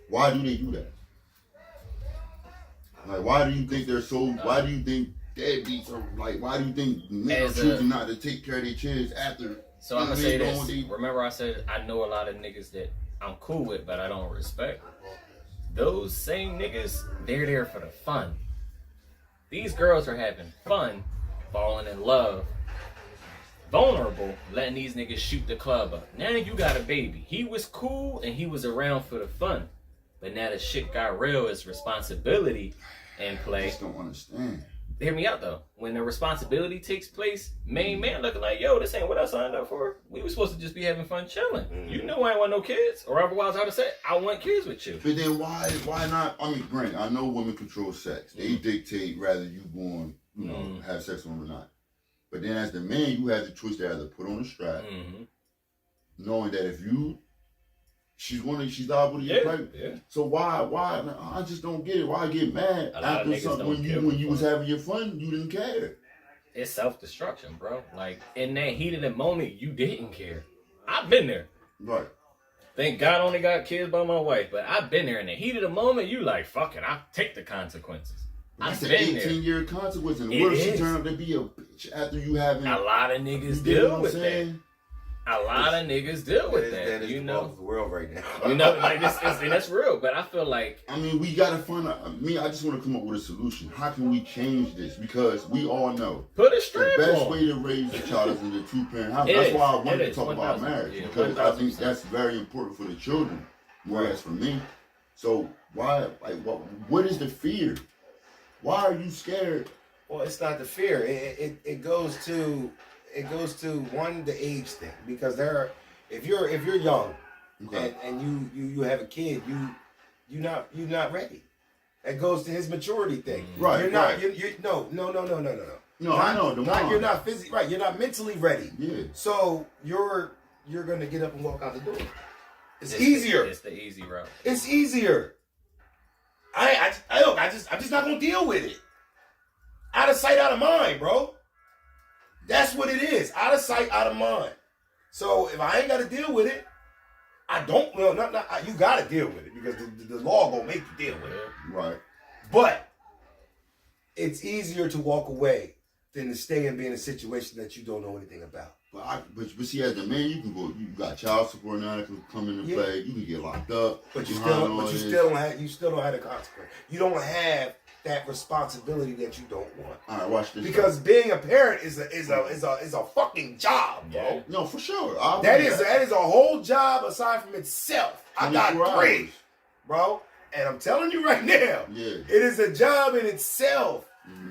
why do they do that? Like, why do you think they're so? Why do you think deadbeats are like? Why do you think men are choosing not to take care of their kids after? So I'm gonna say this. Remember, I said I know a lot of niggas that I'm cool with, but I don't respect. Those same niggas, they're there for the fun. These girls are having fun, falling in love, vulnerable, letting these niggas shoot the club up. Now you got a baby. He was cool and he was around for the fun. But now the shit got real, it's responsibility in play. I just don't understand. Hear me out though. When the responsibility takes place, main man looking like, yo, this ain't what I signed up for. We were supposed to just be having fun chilling. You know I ain't want no kids. Or otherwise I'd have said, I want kids with you. But then why not? I mean, granted, I know women control sex. They dictate whether you go on, have sex with them or not. But then as the man, you have the choice to either put on a strap, knowing that if she's liable to get pregnant. Yeah. So why? I just don't get it. Why get mad after something when you was having your fun, you didn't care. It's self-destruction, bro. Like, in that heat of the moment, you didn't care. I've been there. Right. Thank God I only got kids by my wife, but I've been there. In the heat of the moment, you like, fuck it, I'll take the consequences. That's an 18-year consequence. And what if she turned out to be a bitch after you having... A lot of niggas deal with that. A lot of niggas deal with that. That is the world right now. Like and that's real. But I feel like, I mean, we gotta find out. I just want to come up with a solution. How can we change this? Because we all know put a strap the best on. way to raise a child is in a two-parent house. That's why I wanted to talk about marriage, because I think that's very important for the children, whereas for me. So why? Like, what is the fear? Why are you scared? Well, it's not the fear. It goes to one, the age thing, because if you're young, and you have a kid, you're not ready. That goes to his maturity thing. Right. You're not. Right. No. No, I know. You're not physically right. You're not mentally ready. Yeah. So you're gonna get up and walk out the door. It's easier. It's the easy route. It's easier. I'm just not gonna deal with it. Out of sight, out of mind, bro. That's what it is. Out of sight, out of mind. So if I ain't got to deal with it, I don't. Well, you got to deal with it because the law gonna make you deal with it. Right. But it's easier to walk away than to stay and be in a situation that you don't know anything about. But see, as a man, you can go. You got child support now that can come into play. You can get locked up. But you still don't have the consequence. You don't have that responsibility that you don't want. All right, watch this. Because being a parent is a fucking job, bro. Yeah. No, for sure. That is a whole job aside from itself. I got 3, bro, and I'm telling you right now, it is a job in itself.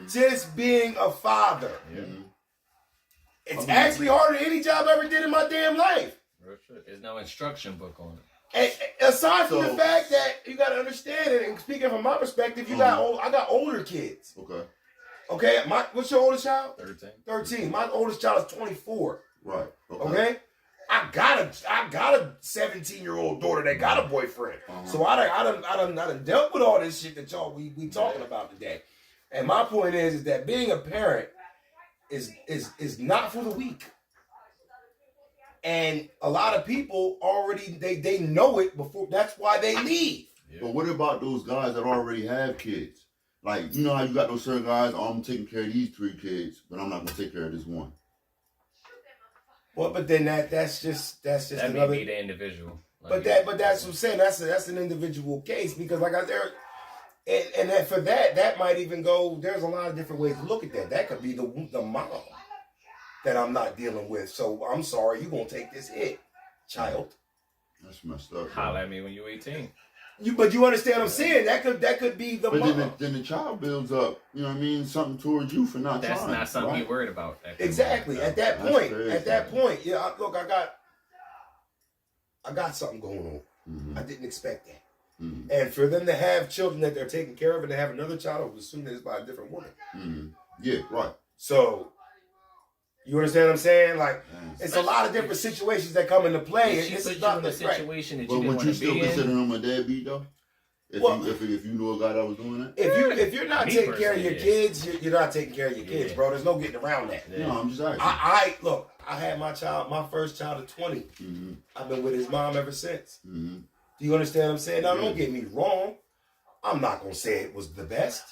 Just being a father. It's actually harder than any job I ever did in my damn life. There's no instruction book on it. And aside from the fact that you got to understand it, and speaking from my perspective, I got older kids. Okay. What's your oldest child? 13. My oldest child is 24. Right. Okay. I got a 17-year-old daughter that got a boyfriend. So I done dealt with all this shit that y'all we talking about today. And my point is that being a parent is not for the weak. And a lot of people already they know it before. That's why they leave. But what about those guys that already have kids? Like, you know how you got those certain guys, I'm taking care of these 3 kids, but I'm not gonna take care of this one. Well, but then that's just that another. May be the individual. But that's what I'm saying. That's an individual case because like I said, and that for that might even go. There's a lot of different ways to look at that. That could be the mom that I'm not dealing with. So I'm sorry, you're gonna take this hit, child. That's messed up. Holler at me when you're 18. But you understand what I'm saying? That could be the But mom. then the child builds up, you know what I mean, something towards you for not That's trying. not something right? you're worried about. Exactly. At that That's point. crazy. At that point. Yeah, look, I got something going on. Mm-hmm. I didn't expect that. Mm-hmm. And for them to have children that they're taking care of and to have another child, I would assume that it's by a different woman. Mm-hmm. Yeah, right. So, you understand what I'm saying? Like, Yes. it's a lot of different situations that come into play. If she It's put you not in a right. situation that But you didn't would want you to still be consider in, him a deadbeat though? Well, If you knew a guy that was doing that? If you're not Me taking care of your personally, yeah. kids, you're not taking care of your kids, Yeah. bro. There's no getting around that. Yeah. No, I'm just asking. Look, I had my first child at 20. Mm-hmm. I've been with his mom ever since. Mm-hmm. Do you understand what I'm saying? Now, Yeah. don't get me wrong. I'm not going to say it was the best.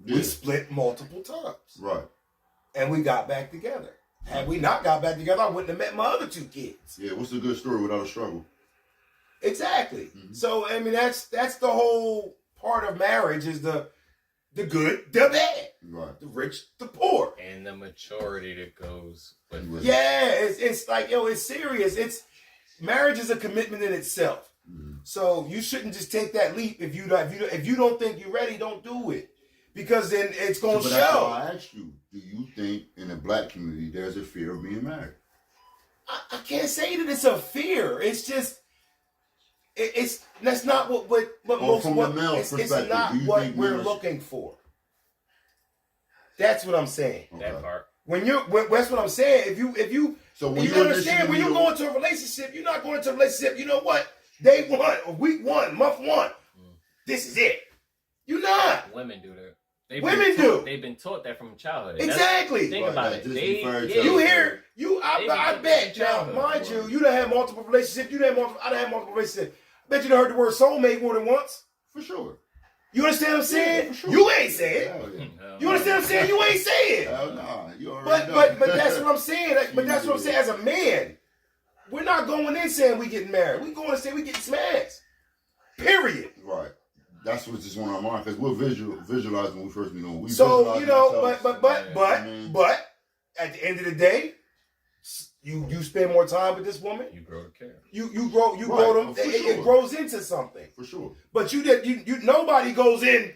Yeah. We split multiple times. Right. And we got back together. Had we not got back together, I wouldn't have met my other two kids. Yeah, what's a good story without a struggle? Exactly. Mhm. So, I mean, that's the whole part of marriage is the good, the bad. Right. The rich, the poor. and the maturity that goes with Yeah. it. Yeah, it's like, it's serious. Marriage is a commitment in itself. Mm-hmm. So you shouldn't just take that leap if you don't think you're ready. Don't do it, because then it's gonna But that's show. why I asked you, do you think in the black community there's a fear of being married? I can't say that it's a fear. It's just that's not what most from the male it's perspective, not do you what think we're men are- looking for. That's what I'm saying. That part. That's what I'm saying. If you So when you you understand, when you go into a relationship, you're not going into a relationship. You know what? Day one, or week one, month one. This is it. You're not. Women do that. Women do. They've been taught that from childhood. Exactly. Think Right, about that it. Disney fairy tale. You hear? I They be bet. Now, childhood. mind you done had multiple relationships. I done had multiple relationships. I bet you done heard the word soulmate more than once. For sure. You understand what I'm saying? Yeah, for sure. You ain't say it. Hell yeah. You understand what I'm saying? You ain't say it. Hell nah. You already But know. that's what I'm saying. But that's what I'm saying. As a man, we're not going in saying we getting married. We going to say we getting smashed. Period. Right. That's what's just on our mind because we're visualizing when we first meet on. We So visualizing but ourselves. at the end of the day, you spend more time with this woman. You grow to care. You grow Right, them. for It sure. grows into something. For sure. But nobody goes in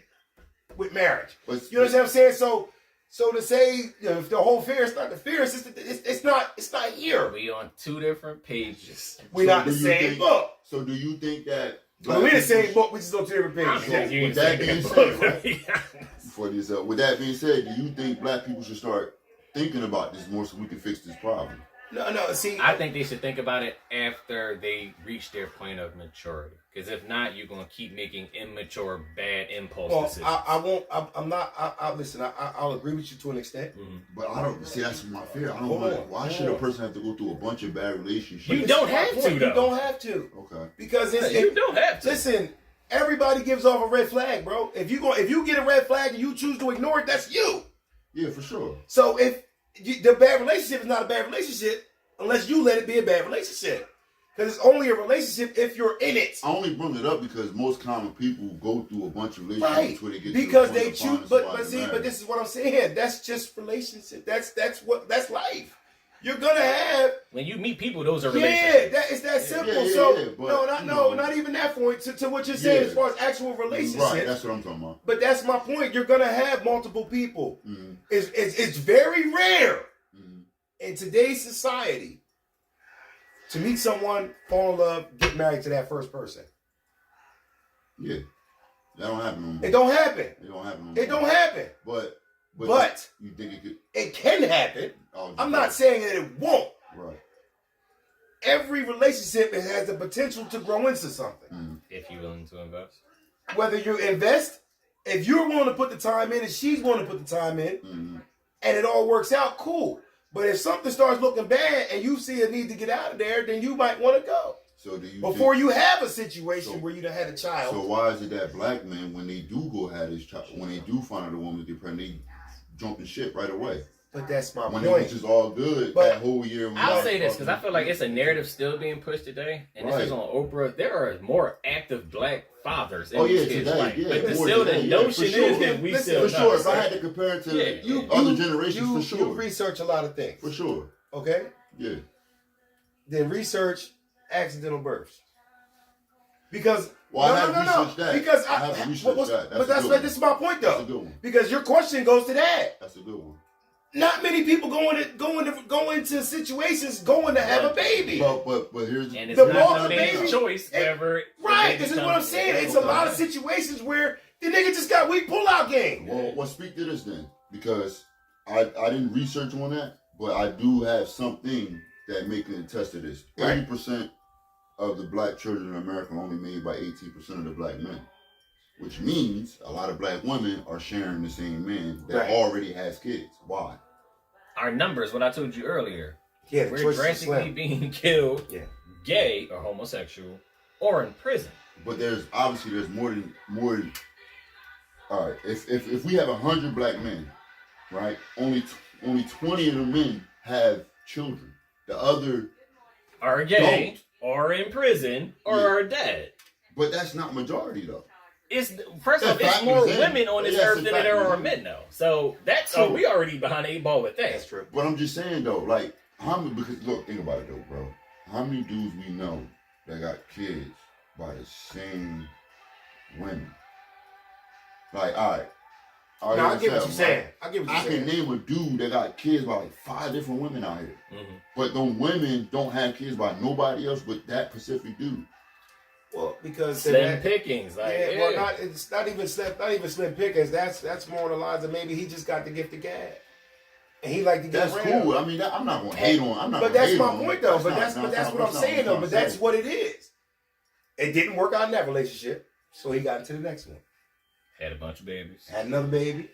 with marriage. But You understand what I'm saying? So to say, if the whole fear is not the fear, it's not here. We on two different pages. We're So not the do you same think- book. So do you think that We're in the people same should- book. We just on two different pages. You with ain't that saying being that said, both. Before this, with that being said, do you think black people should start thinking about this more so we can fix this problem? No. See, I think they should think about it after they reach their point of maturity. Because if not, you're going to keep making immature, bad impulse well, decisions. I won't. I'm not. Listen. I'll agree with you to an extent. But I don't see that's my fear. I don't Hold want. on, Why hold should a on. person have to go through a bunch of bad relationships? You This don't is my have point. to, You though. don't have to. Okay. Because You don't have to. Listen, everybody gives off a red flag, bro. If you get a red flag and you choose to ignore it, that's you. Yeah, for sure. So if the bad relationship is not a bad relationship unless you let it be a bad relationship. Because it's only a relationship if you're in it. I only bring it up because most common people go through a bunch of relationships Right. where they get Because to the they point of choose finding but somebody to see, marry. but this is what I'm saying. That's just relationship. That's life. You're gonna have When you meet people, those are relationships. it's that simple. Yeah, so but, not even that point to what you're saying Yeah. as far as actual relationships. Right, that's what I'm talking about. But that's my point. You're gonna have multiple people. Mhm. It's very rare Mhm. in today's society to meet someone, fall in love, get married to that first person. Yeah, that don't happen no more. It don't happen. It don't happen no more. It don't happen. But you think it could? It can happen. Oh, I'm not saying that it won't. Right. Every relationship has the potential to grow into something. Mhm. If you're willing to invest. Whether you invest, if you're willing to put the time in and she's willing to put the time in, Mhm. and it all works out, cool. But if something starts looking bad and you see a need to get out of there, then you might want to go. So do you? Before think, you have a situation So- where you done had a child. So why is it that black men, when they do go have this child, when they do find out a woman that they're pregnant, they jumping ship right away? But that's my When it point. was just all good But- that whole year. I'll say this because I feel like it's a narrative still being pushed today, and this is Right. on Oprah. There are more active black fathers in Oh yeah, these kids' today, life, yeah. but more still today, the yeah, notion for sure. is that we Listen, still For sure, not, if I right? had to compare it to Yeah. other generations, for sure, You research a lot of things. for sure, Okay? yeah. Then research accidental births. Because Well, I haven't researched that. Because I haven't researched that. This is my point though. That's a good one. Because your question goes to that. That's a good one. Not many people go into situations going to have a baby. But here's and it's not nobody's choice ever. Right. This is what I'm saying. It's a lot of situations where the nigga just got weak pullout game. Well, speak to this then, because I didn't research on that, but I do have something that make it attest to this. 80% of the black children in America are only made by 18% of the black men, which means a lot of black women are sharing the same man that already has kids. Why? Our numbers, what I told you earlier. Yeah, we're drastically being killed, gay or homosexual, or in prison. But there's more than. All right, if we have 100 black men, right, only 20 of the men have children. The other are gay, or in prison, or are dead. But that's not majority though. It's first off, it's more women on this earth than there are men though. So that's we already behind the 8 ball with that. That's true. But I'm just saying though, like because look, think about it though, bro. How many dudes we know that got kids by the same women? Like, all right. I get what you're saying. I can name a dude that got kids by like 5 different women out here. Mm-hmm. But them women don't have kids by nobody else but that specific dude. Well, because slim pickings, well, it's not even slim pickings. That's more on the lines of maybe he just got the gift of gab, and he like to get around. That's cool. I mean, I'm not gonna hate on. But that's my point, though. But that's what I'm saying, though. But that's what it is. It didn't work out in that relationship, so he got into the next one. Had a bunch of babies. Had another baby.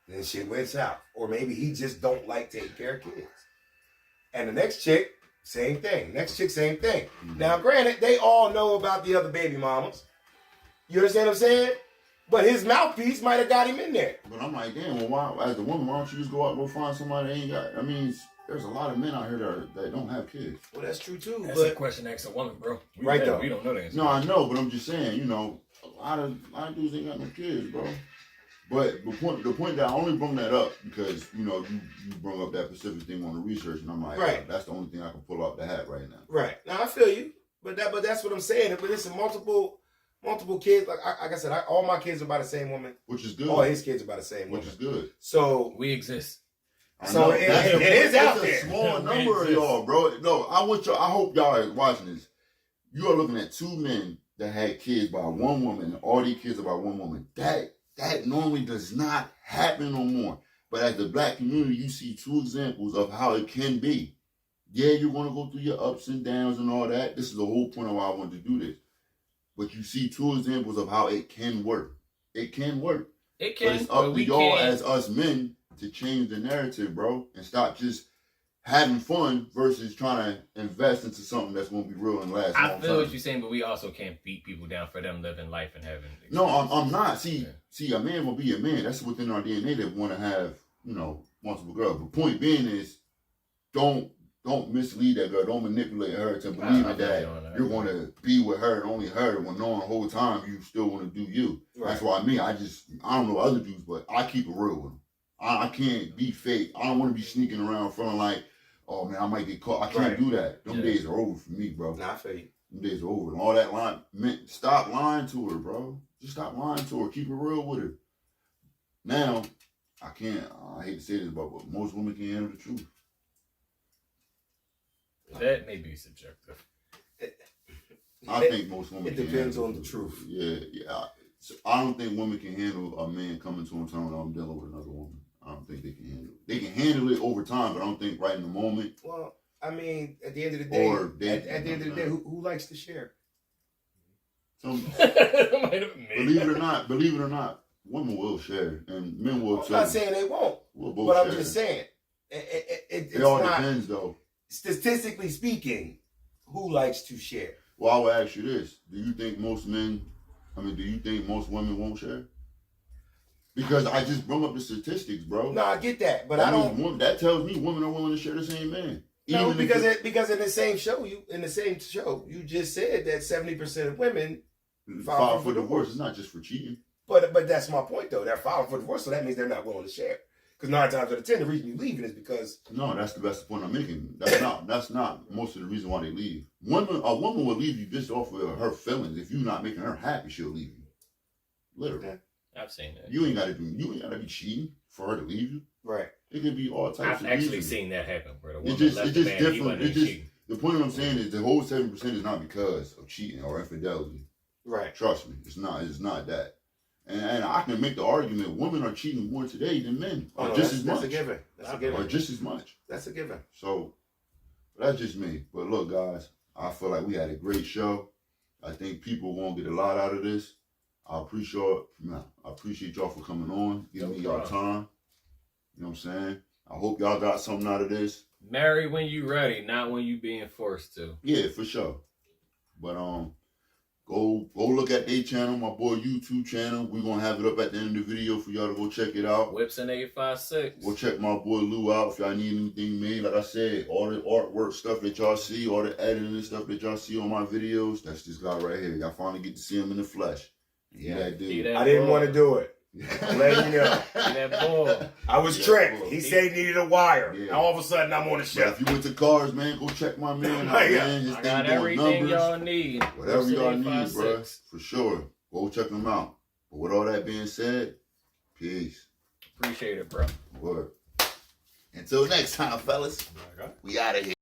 Then shit went south, or maybe he just don't like taking care of kids. And the next chick. Same thing. Next chick, same thing. Mm-hmm. Now, granted, they all know about the other baby mamas. You understand what I'm saying? But his mouthpiece might have got him in there. But I'm like, damn, well, why, as a woman, why don't you just go out and go find somebody that ain't got... I mean, there's a lot of men out here that don't have kids. Well, that's true, too. That's a question to ask a woman, bro. We don't know the answer. No, I know, but I'm just saying, you know, a lot of dudes ain't got no kids, bro. But the point that I only bring that up because, you know, you brought up that specific thing on the research, and I'm like, right. That's the only thing I can pull out the hat right now. Right. Now, I feel you. But that's what I'm saying. But listen, multiple kids, like I said, all my kids are by the same woman. Which is good. All his kids are by the same woman. Which is good. So we exist. So it is out there. It's a small number of y'all, bro. No, I hope y'all are watching this. You are looking at 2 men that had kids by one woman, and all these kids are by one woman. That normally does not happen no more. But as the black community, you see 2 examples of how it can be. Yeah, you're going to go through your ups and downs and all that. This is the whole point of why I wanted to do this. But you see 2 examples of how it can work. It can work. It can. But it's up to y'all as us men to change the narrative, bro. And stop just having fun versus trying to invest into something that's going to be real and last. I feel what you're saying, but we also can't beat people down for them living life and having. No, I'm not. See, a man will be a man. That's within our DNA that want to have, you know, multiple girls. The point being is, don't mislead that girl. Don't manipulate her to believing that you're going to be with her and only her when knowing the whole time you still want to do you. Right. That's why I don't know other dudes, but I keep it real with them. I can't be fake. I don't want to be sneaking around feeling like, oh man, I might get caught. I can't do that. Them days are over for me, bro. Nah, I feel you. Them days are over. And all that stop lying to her, bro. Just stop lying to her. Keep it real with her. Now, I hate to say this, but most women can't handle the truth. That may be subjective. I think most women it depends on the truth. Yeah. So I don't think women can handle a man coming to them telling them I'm dealing with another woman. I don't think they can handle it. They can handle it over time, but I don't think right in the moment. Well, I mean, at the end of the day, at the end of the day, who likes to share? Believe it or not, women will share, and men will too. I'm not saying they won't, but I'm just saying it all depends, though. Statistically speaking, who likes to share? Well, I will ask you this: do you think most women won't share? Because I just brought up the statistics, bro. No, I get that, but I don't. That tells me women are willing to share the same man. No, because in the same show, you just said that 70% of women file for divorce. It's not just for cheating. But that's my point, though. They're filing for divorce, so that means they're not willing to share. Because 9 times out of 10, the reason you leaving is because No, that's the best point I'm making. That's not most of the reason why they leave. A woman will leave you just off of her feelings. If you're not making her happy, she'll leave you. Literally. Yeah. I've seen that. You ain't gotta be cheating for her to leave you. right. It could be all types I've of actually reasons. seen that happen, bro. The woman It just left the man, he different. wasn't It just cheating. the point I'm saying is the whole 7% is not because of cheating or infidelity. Right. Trust me, it's not. It's not that. And I can make the argument women are cheating more today than men, Oh, or no, just as that's much, a given. That's a or given. just as much. That's a given. So that's just me. But look, guys, I feel like we had a great show. I think people won't get a lot out of this. I appreciate y'all for coming on, giving me y'all time. You know what I'm saying? I hope y'all got something out of this. Marry when you ready, not when you being forced to. Yeah, for sure. But go look at their channel, my boy YouTube channel. We're gonna have it up at the end of the video for y'all to go check it out. Whips in 856. Go check my boy Lou out if y'all need anything made. Like I said, all the artwork stuff that y'all see, all the editing and stuff that y'all see on my videos, that's this guy right here. Y'all finally get to see him in the flesh. Yeah, that dude. I didn't want to do it. I'm letting you know. That bull. I was tricked. He said he needed a wire. Yeah. Now all of a sudden I'm on the But show. if you went to cars, man, go check my man out, Yeah. man. His I thing got doing everything numbers. y'all need. Whatever Whips in y'all need, 856. bro. For sure. Go check them out. But with all that being said, peace. Appreciate it, bro. Word. Until next time, fellas. We out of here.